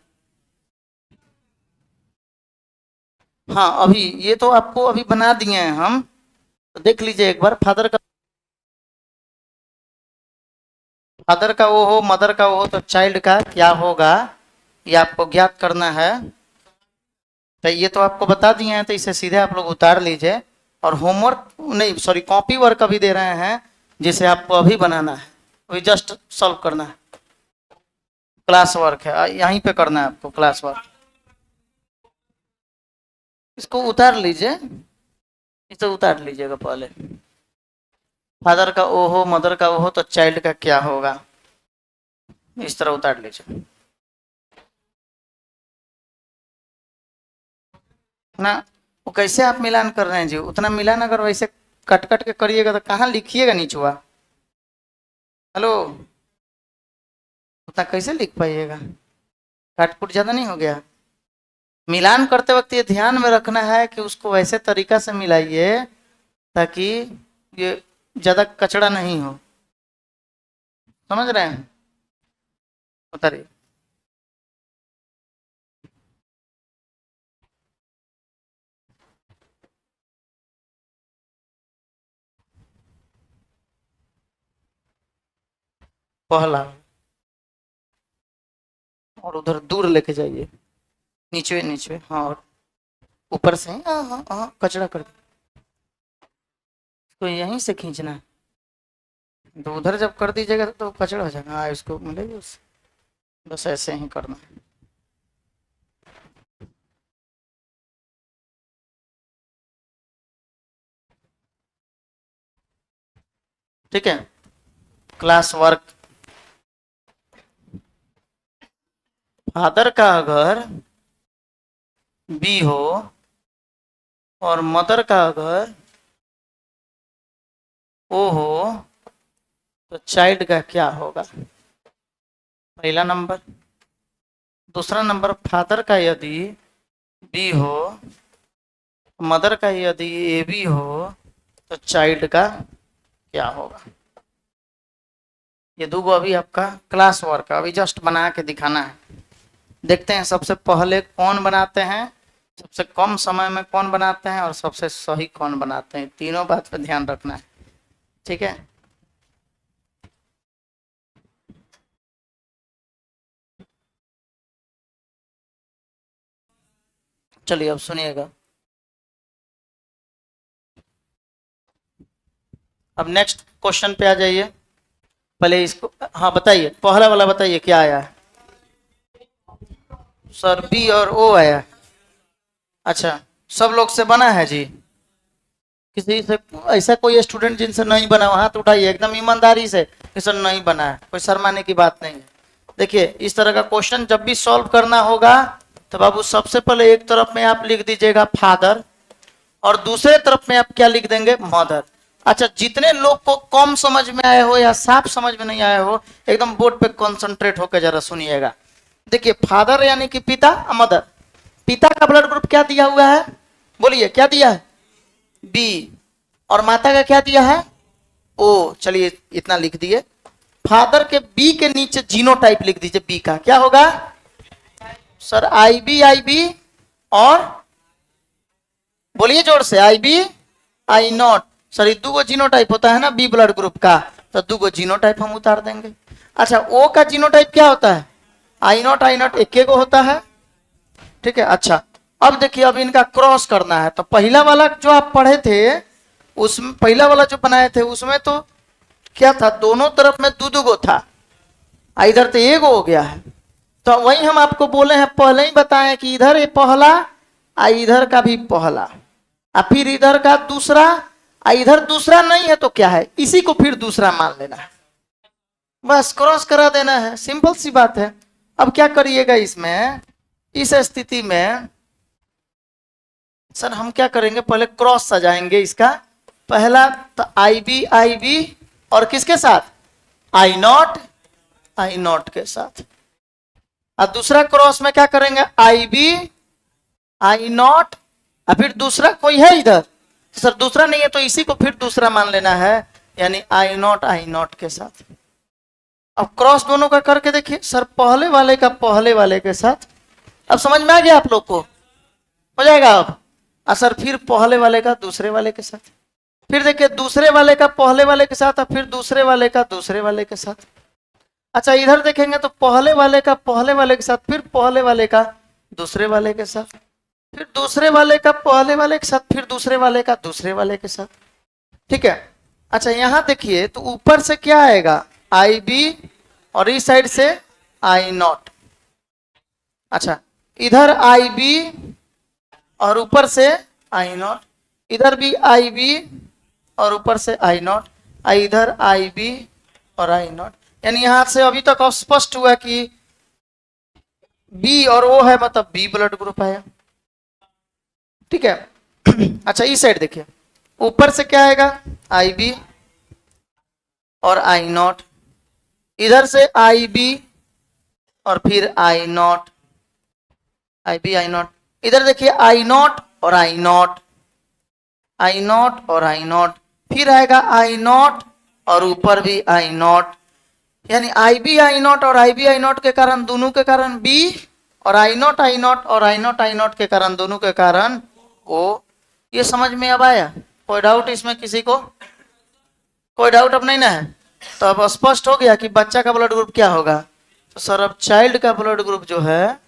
हाँ अभी ये तो आपको अभी बना दिए हैं हम, तो देख लीजिए एक बार। फादर का वो हो, मदर का वो हो, तो चाइल्ड का क्या होगा, ये आपको ज्ञात करना है। तो ये तो आपको बता दिए हैं, तो इसे सीधे आप लोग उतार लीजिए। और होमवर्क नहीं, सॉरी, कॉपी वर्क अभी दे रहे हैं, जिसे आपको अभी बनाना है, अभी जस्ट सॉल्व करना है। क्लास वर्क है, यहीं पे करना है आपको क्लास वर्क। इसको उतार लीजिए, इसे उतार लीजिएगा पहले। फादर का ओ हो, मदर का ओ हो, तो चाइल्ड का क्या होगा, इस तरह उतार लीजिए ना। वो कैसे आप मिलान कर रहे हैं जी, उतना मिलान अगर वैसे कट कट के करिएगा तो कहाँ लिखिएगा नीचुआ। हेलो, उतना कैसे लिख पाइएगा, काटपुट ज्यादा नहीं हो गया। मिलान करते वक्त ये ध्यान में रखना है कि उसको वैसे तरीका से मिलाइए ताकि ये ज्यादा कचड़ा नहीं हो। समझ रहे हैं, उतारिए। पहला, और उधर दूर लेके जाइए, नीचे नीचे, हाँ, और ऊपर से, हाँ हाँ हाँ, कचरा कर तो यहीं से खींचना है, तो उधर जब कर दीजिएगा तो कचरा हो जाएगा। हाँ, इसको मिलेगी उस, बस ऐसे ही करना है। ठीक है, क्लास वर्क, फादर का अगर बी हो और मदर का अगर ओ हो तो चाइल्ड का क्या होगा? पहला नंबर। दूसरा नंबर, फादर का यदि बी हो, मदर का यदि ए बी हो तो चाइल्ड का क्या होगा? ये दो अभी आपका क्लास वर्क अभी जस्ट बना के दिखाना है। देखते हैं सबसे पहले कौन बनाते हैं, सबसे कम समय में कौन बनाते हैं, और सबसे सही कौन बनाते हैं। तीनों बात पे ध्यान रखना है। ठीक है, चलिए अब सुनिएगा। अब नेक्स्ट क्वेश्चन पे आ जाइए। पहले इसको, हाँ बताइए, पहला वाला बताइए क्या आया है। सर बी और ओ आया। अच्छा, सब लोग से बना है जी? किसी से ऐसा कोई स्टूडेंट जिनसे नहीं बना, हाथ उठाइए एकदम ईमानदारी से कि सर नहीं बना है, कोई शर्माने की बात नहीं है। देखिए, इस तरह का क्वेश्चन जब भी सॉल्व करना होगा तो बाबू सबसे पहले एक तरफ में आप लिख दीजिएगा फादर, और दूसरे तरफ में आप क्या लिख देंगे, मदर। अच्छा, जितने लोग को कम समझ में आए हो या साफ समझ में नहीं आए हो, एकदम बोर्ड पे कंसंट्रेट होकर जरा सुनिएगा। देखिए, फादर यानी कि पिता, मदर, पिता का ब्लड ग्रुप क्या दिया हुआ है, बोलिए क्या दिया है, बी, और माता का क्या दिया है, ओ। चलिए इतना लिख दिए। फादर के बी के नीचे जीनोटाइप लिख दीजिए, बी का क्या होगा सर, आई बी, और बोलिए जोर से, आई बी आई नॉट। सर, दो गो जीनोटाइप होता है ना बी ब्लड ग्रुप का, तो दो गो जीनोटाइप हम उतार देंगे। अच्छा, ओ का जीनोटाइप क्या होता है, आई नॉट एक गो होता है। ठीक है, अच्छा, अब देखिए, अब इनका क्रॉस करना है। तो पहला वाला जो आप पढ़े थे, उसमें पहला वाला जो बनाए थे उसमें तो क्या था, दोनों तरफ में दो गो था, इधर तो एक हो गया है। तो वही हम आपको बोले हैं, पहले ही बताएं कि इधर ये पहला, इधर का भी पहला, फिर इधर का दूसरा, इधर दूसरा नहीं है तो क्या है, इसी को फिर दूसरा मान लेना है, बस क्रॉस करा देना है, सिंपल सी बात है। अब क्या करिएगा इसमें, इस स्थिति में सर हम क्या करेंगे, पहले क्रॉस सजाएंगे इसका। पहला तो आई बी और किसके साथ, आई नॉट के साथ। और दूसरा क्रॉस में क्या करेंगे, आई नॉट, और फिर दूसरा कोई है इधर, सर दूसरा नहीं है तो इसी को फिर दूसरा मान लेना है, यानी आई नॉट के साथ। अब क्रॉस दोनों का करके देखिए सर, पहले वाले का पहले वाले के साथ। अब समझ में आ गया आप लोग को, हो जाएगा अब। सर फिर पहले वाले का दूसरे वाले के साथ, फिर देखिए दूसरे वाले का पहले वाले के साथ, और फिर दूसरे वाले का दूसरे वाले के साथ। अच्छा, इधर देखेंगे तो पहले वाले का पहले वाले के साथ, फिर पहले वाले का दूसरे वाले के साथ, फिर दूसरे वाले का पहले वाले के साथ, फिर दूसरे वाले का दूसरे वाले के साथ। ठीक है, अच्छा यहां देखिए तो ऊपर से क्या आएगा, आई बी, और इस साइड से आई नॉट। अच्छा, इधर आई बी और ऊपर से आई नॉट, इधर भी आई बी और ऊपर से आई नॉट, इधर आई बी और आई नॉट। यानी यहां से अभी तक स्पष्ट हुआ कि बी और ओ है, मतलब बी ब्लड ग्रुप है। ठीक है, अच्छा इस साइड देखिए, ऊपर से क्या आएगा, आई बी और आई नॉट, इधर से आई बी और फिर I naught, I B I naught, इधर देखिए आई नॉट और आई नॉट, आई नॉट और आई नॉट, फिर आएगा आई नॉट और ऊपर भी आई नॉट। यानी आई बी आई नॉट और आई बी आई नॉट के कारण, दोनों के कारण बी, और आई नॉट और आई नॉट के कारण, दोनों के कारण ओ। ये समझ में अब आया? कोई डाउट इसमें किसी को? कोई डाउट अब नहीं ना है? तो अब स्पष्ट हो गया कि बच्चा का ब्लड ग्रुप क्या होगा। तो सर अब चाइल्ड का ब्लड ग्रुप जो है,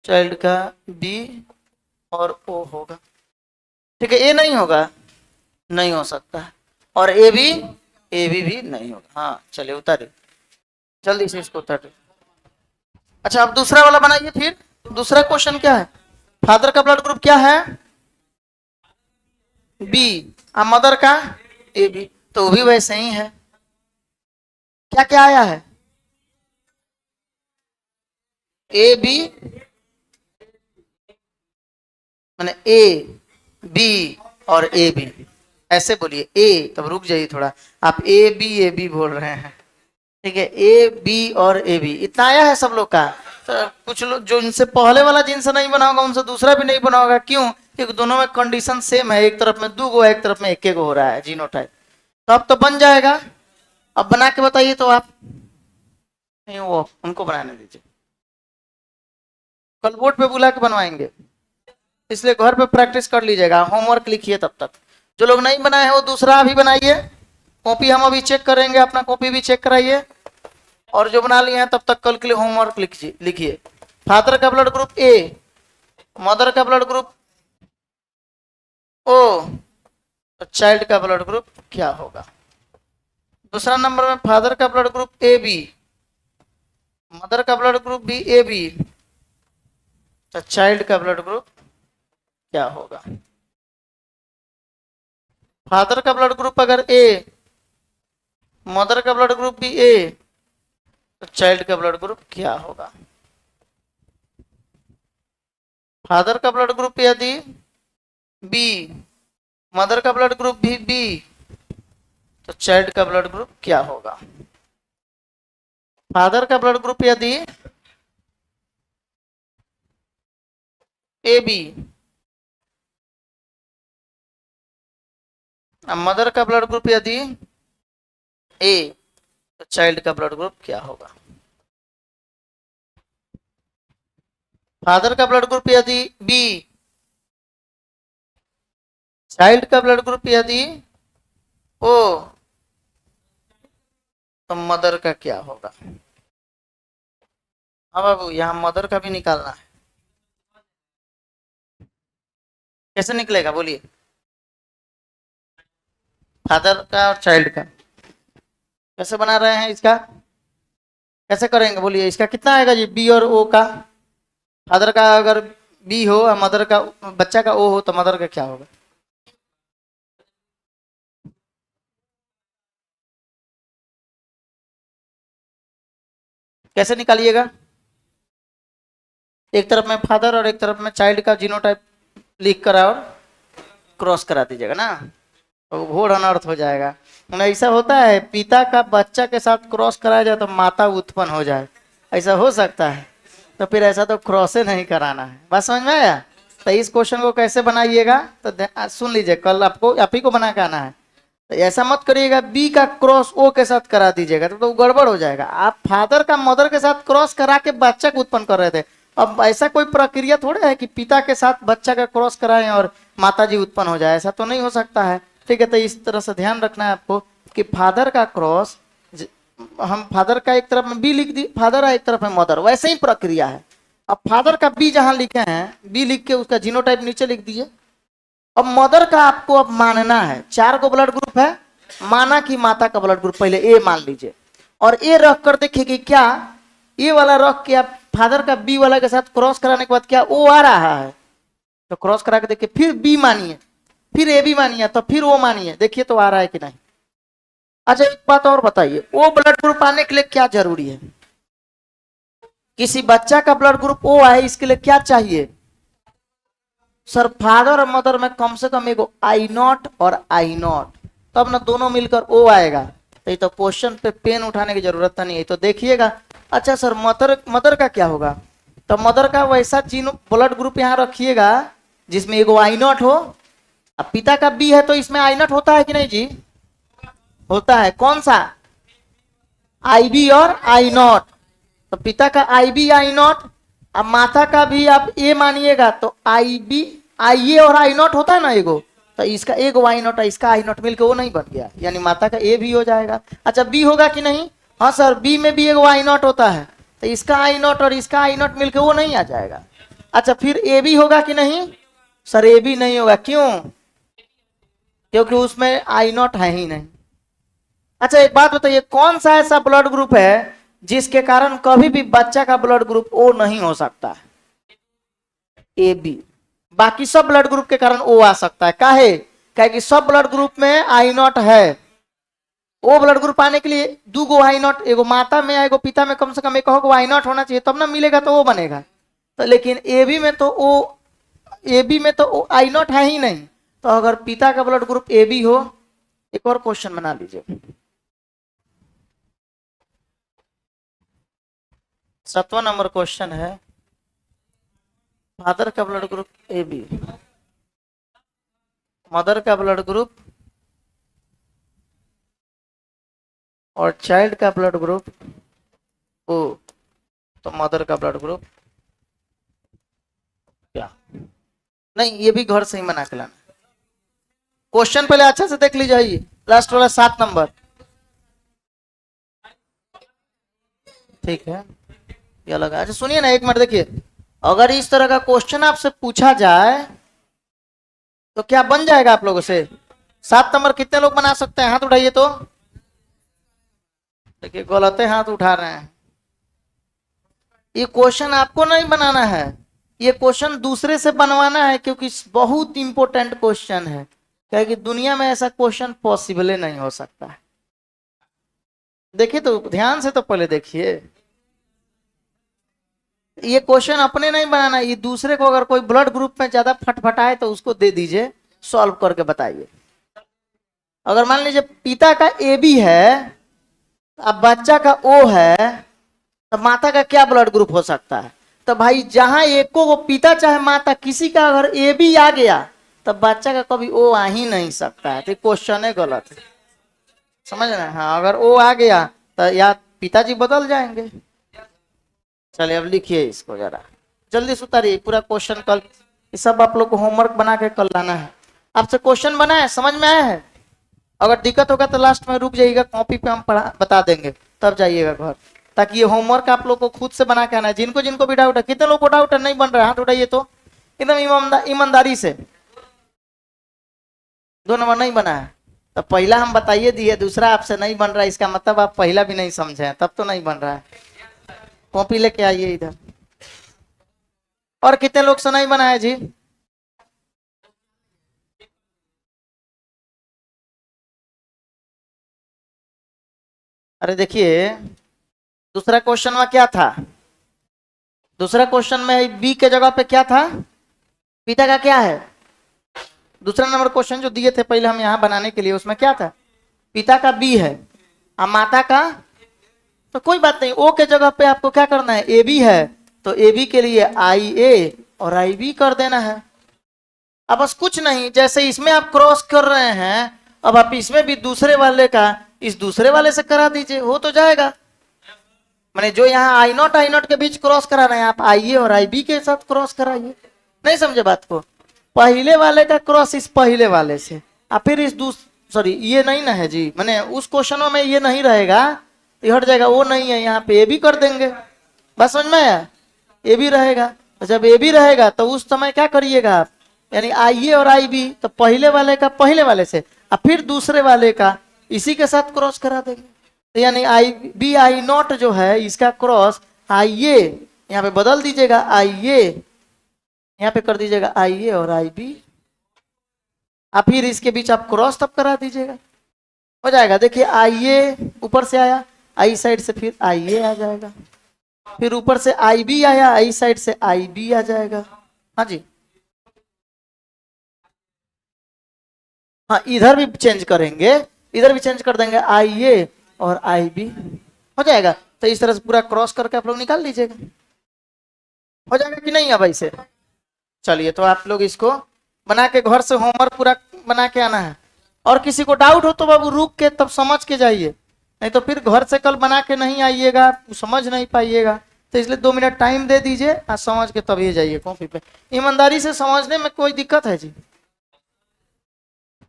चाइल्ड का बी और ओ होगा। ठीक है, ए नहीं होगा, नहीं हो सकता है, और ए भी नहीं होगा। हाँ चलिए उतारे, जल्दी से इसको उतारे। अच्छा अब दूसरा वाला बनाइए। फिर दूसरा क्वेश्चन क्या है, फादर का ब्लड ग्रुप क्या है, बी, और मदर का ए बी, तो वो भी वैसे ही है। क्या क्या आया है, ए बी, मैंने ए बी और ए बी, ऐसे बोलिए ए, तब रुक जाइए थोड़ा, आप ए बी बोल रहे हैं। ठीक है, ए बी और ए बी इतना आया है सब लोग का। तो कुछ लोग जो इनसे पहले वाला जिनसे नहीं बना होगा उनसे दूसरा भी नहीं बना होगा, क्यों, क्योंकि दोनों में कंडीशन सेम है, एक तरफ में 2 गो है, एक तरफ में 1 गो हो रहा है जीनोटाइप। तो अब तो बन जाएगा। अब बना के बताइए तो आप, नहीं वो उनको बनाने दीजिए, कल बोर्ड पे बुला के बनवाएंगे, इसलिए घर पे प्रैक्टिस कर लीजिएगा, होमवर्क लिखिए तब तक। जो लोग नहीं बनाए हैं वो दूसरा अभी बनाइए, कॉपी हम अभी चेक करेंगे, अपना कॉपी भी चेक कराइए, और जो बना लिए हैं तब तक कल के लिए होमवर्क लिखिए। फादर का ब्लड ग्रुप ए, मदर का ब्लड ग्रुप ओ, तो चाइल्ड का ब्लड ग्रुप क्या होगा। दूसरा नंबर में फादर का blood group A B, mother का ब्लड ग्रुप भी ए बी, तो चाइल्ड का ब्लड ग्रुप क्या होगा। फादर का ब्लड ग्रुप अगर ए, मदर का ब्लड ग्रुप भी ए, तो चाइल्ड का ब्लड ग्रुप क्या होगा। फादर का ब्लड ग्रुप यदि बी, मदर का ब्लड ग्रुप भी बी, तो चाइल्ड का ब्लड ग्रुप क्या होगा। फादर का ब्लड ग्रुप यदि ए बी, मदर का ब्लड ग्रुप यदि ए, तो चाइल्ड का ब्लड ग्रुप क्या होगा। फादर का ब्लड ग्रुप यदि बी, चाइल्ड का ब्लड ग्रुप यदि ओ, तो मदर का क्या होगा। हाँ बाबू, यहाँ मदर का भी निकालना है, कैसे निकलेगा बोलिए, फादर का और चाइल्ड का कैसे बना रहे हैं, इसका कैसे करेंगे बोलिए, इसका कितना आएगा जी, बी और ओ का। फादर का अगर बी हो और मदर का, बच्चा का ओ हो, तो मदर का क्या होगा। कैसे निकालिएगा, एक तरफ में फादर और एक तरफ में चाइल्ड का जीनोटाइप लिख कर और क्रॉस करा दीजिएगा ना, तो घोर अनर्थ हो जाएगा। ऐसा होता है पिता का बच्चा के साथ क्रॉस कराया जाए तो माता उत्पन्न हो जाए, ऐसा हो सकता है, तो फिर ऐसा तो क्रॉसे नहीं कराना है। बात समझ में आया। तो इस क्वेश्चन को कैसे बनाइएगा, तो सुन लीजिए, कल आपको आप ही को बना के आना है। तो ऐसा मत करिएगा बी का क्रॉस ओ के साथ करा दीजिएगा, तो गड़बड़ हो जाएगा। आप फादर का मदर के साथ क्रॉस करा के बच्चा को उत्पन्न कर रहे थे, अब ऐसा कोई प्रक्रिया थोड़ा है कि पिता के साथ बच्चा का क्रॉस कराएं और माता जी उत्पन्न हो जाए, ऐसा तो नहीं हो सकता है। ठीक है, तो इस तरह से ध्यान रखना है आपको कि फादर का क्रॉस, हम फादर का एक तरफ में बी लिख दी फादर है, एक तरफ में मदर, वैसे ही प्रक्रिया है। अब फादर का बी जहां लिखे हैं, बी लिख के उसका जीनोटाइप नीचे लिख दीजिए। अब मदर का आपको अब मानना है, 4 को ब्लड ग्रुप है, माना कि माता का ब्लड ग्रुप पहले ए मान लीजिए, और ए रख कर देखिए कि क्या ए वाला रख के आप फादर का बी वाला के साथ क्रॉस कराने के बाद क्या ओ आ रहा है, तो क्रॉस करा के देखिए, फिर बी मानिए, फिर ए बी मानिए, तो फिर ओ मानिए, देखिए तो आ रहा है कि नहीं। अच्छा एक बात और बताइए, ओ ब्लड ग्रुप आने के लिए क्या जरूरी है, किसी बच्चा का ब्लड ग्रुप ओ आए इसके लिए क्या चाहिए सर, फादर और मदर में कम से कम एगो आई नॉट और आई नॉट, तब ना दोनों मिलकर ओ आएगा। तो ये तो क्वेश्चन पे पेन उठाने की जरूरत नहीं है, तो देखिएगा। अच्छा सर मदर का क्या होगा, तो मदर का वैसा जीनो ब्लड ग्रुप यहाँ रखिएगा जिसमें एगो आई नॉट हो। अब पिता का बी है तो इसमें आई नॉट होता है कि नहीं जी, होता है। कौन सा, आई बी और आई नॉट, तो पिता का आई बी आई नॉट, अब माता का भी आप ए मानिएगा तो आई बी आई ए और आई नॉट होता है ना एगो, तो इसका एक वाई नॉट इसका आई नॉट मिलकर वो नहीं बन गया, यानी माता का ए भी हो जाएगा। अच्छा बी होगा कि नहीं? हाँ सर, बी में भी एक वाई नॉट होता है, तो इसका आई नॉट और इसका आई नॉट मिलकर वो नहीं आ जाएगा। अच्छा फिर ए भी होगा कि नहीं? सर ए भी नहीं होगा, क्यों? क्योंकि उसमें आई नॉट है ही नहीं। अच्छा एक बात बताइए, कौन सा ऐसा ब्लड ग्रुप है जिसके कारण कभी भी बच्चा का ब्लड ग्रुप ओ नहीं हो सकता है? A B. बाकी सब ब्लड ग्रुप के कारण ओ आ सकता है, काहे? कि सब ब्लड ग्रुप में आई नॉट है। ओ ब्लड ग्रुप आने के लिए दो गो आई नॉट, एगो माता में एगो पिता में कम से कम एक हो आई नॉट होना चाहिए, तब ना मिलेगा तो ओ बनेगा। तो लेकिन ए बी में तो ओ, ए बी में तो आई नॉट है ही नहीं। तो अगर पिता का ब्लड ग्रुप ए बी हो, एक और क्वेश्चन बना लीजिए। 7वां नंबर क्वेश्चन है, फादर का blood group A B, mother का ब्लड ग्रुप और चाइल्ड का ब्लड ग्रुप ओ, तो मदर का ब्लड ग्रुप क्या? नहीं, ये भी घर से ही बना के लाना। क्वेश्चन पहले अच्छे से देख लीजिए, लास्ट वाला 7 नंबर, ठीक है? ये लगा। अच्छा सुनिए ना एक मिनट, देखिए अगर इस तरह का क्वेश्चन आपसे पूछा जाए तो क्या बन जाएगा आप लोगों से? 7 नंबर कितने लोग बना सकते हैं? हाथ उठाइए तो। देखिए गलत हाथ उठा रहे हैं। ये क्वेश्चन आपको नहीं बनाना है, ये क्वेश्चन दूसरे से बनवाना है, क्योंकि बहुत इंपॉर्टेंट क्वेश्चन है। क्योंकि दुनिया में ऐसा क्वेश्चन पॉसिबल नहीं हो सकता है। देखिए तो ध्यान से तो पहले देखिए, ये क्वेश्चन अपने नहीं बनाना, ये दूसरे को अगर कोई ब्लड ग्रुप में ज्यादा फटफटाए तो उसको दे दीजिए, सॉल्व करके बताइए। अगर मान लीजिए पिता का ए बी है, अब बच्चा का ओ है, तो माता का क्या ब्लड ग्रुप हो सकता है? तो भाई जहां एको को पिता चाहे माता किसी का अगर ए बी आ गया, तब बच्चा का कभी ओ आ ही नहीं सकता है। तो क्वेश्चन है गलत है, समझ रहे हैं? हाँ अगर ओ आ गया तो या पिताजी बदल जाएंगे। चलिए अब लिखिए इसको जरा जल्दी से उतारिए पूरा क्वेश्चन। कल ये सब आप लोग को होमवर्क बना के कल लाना है। आपसे क्वेश्चन बना है, समझ में आया है? अगर दिक्कत होगा तो लास्ट में रुक जाइएगा, कॉपी पे हम पढ़ा बता देंगे, तब जाइएगा घर, ताकि ये होमवर्क आप लोग को खुद से बना के आना है। जिनको जिनको भी डाउट है, कितने लोग को डाउट है नहीं बन रहा है? हाथ उठाइए तो, एकदम ईमानदारी से। 2 नंबर नहीं बना है तो पहला हम बताइए दिए, दूसरा आपसे नहीं बन रहा है, इसका मतलब आप पहला भी नहीं समझे, तब तो नहीं बन रहा है। कॉपी लेके आइए इधर। और कितने लोग से नहीं बनाया जी? अरे देखिए दूसरा क्वेश्चन में क्या था? दूसरा क्वेश्चन में बी के जगह पे क्या था? पिता का क्या है? दूसरा नंबर क्वेश्चन जो दिए थे पहले हम यहाँ बनाने के लिए, उसमें क्या था? पिता का बी है और माता का, तो कोई बात नहीं, ओ के जगह पे आपको क्या करना है? ए बी है, तो ए बी के लिए आई ए और आई बी कर देना है। अब बस कुछ नहीं, जैसे इसमें आप क्रॉस कर रहे हैं, अब आप इसमें भी दूसरे वाले का इस दूसरे वाले से करा दीजिए, हो तो जाएगा। माने जो यहाँ आई नॉट के बीच क्रॉस करा रहे हैं, आप आई ए और आई बी के साथ क्रॉस कराइए। नहीं समझे बात को? पहले वाले का क्रॉस इस पहले वाले से, और फिर इस सॉरी ये नहीं ना है जी, मैंने उस क्वेश्चन में ये नहीं रहेगा, ये हट जाएगा, वो नहीं है, यहाँ पे ए भी कर देंगे। बस समझ में आया? ए भी रहेगा, तो जब ए भी रहेगा तो उस समय क्या करिएगा आप, यानी आई ए और आई बी, तो पहले वाले का पहले वाले से और फिर दूसरे वाले का इसी के साथ क्रॉस करा देंगे। तो यानी आई बी आई नॉट जो है इसका क्रॉस आई ए, यहाँ पे बदल दीजिएगा, आई ए यहाँ पे कर दीजिएगा आई ए और आई बी, और फिर इसके बीच आप क्रॉस तब करा दीजिएगा, हो जाएगा। देखिए आई ए ऊपर से आया, आई साइड से फिर आई ए आ जाएगा, फिर ऊपर से आई बी आया, आई साइड से आई बी आ जाएगा। हाँ जी, हाँ इधर भी चेंज करेंगे, इधर भी चेंज कर देंगे, आई ए और आई बी हो जाएगा। तो इस तरह से पूरा क्रॉस करके आप लोग निकाल लीजिएगा, हो जाएगा कि नहीं? अब ऐसे चलिए, तो आप लोग इसको बना के घर से होमवर्क पूरा बना के आना है। और किसी को डाउट हो तो बाबू रुक के तब समझ के जाइए, नहीं तो फिर घर से कल बना के नहीं आइएगा, समझ नहीं पाइएगा। तो इसलिए 2 मिनट टाइम दे दीजिए और समझ के तभी जाइए कॉपी पे। ईमानदारी से समझने में कोई दिक्कत है जी?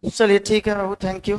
चलिए ठीक है बाबू, थैंक यू।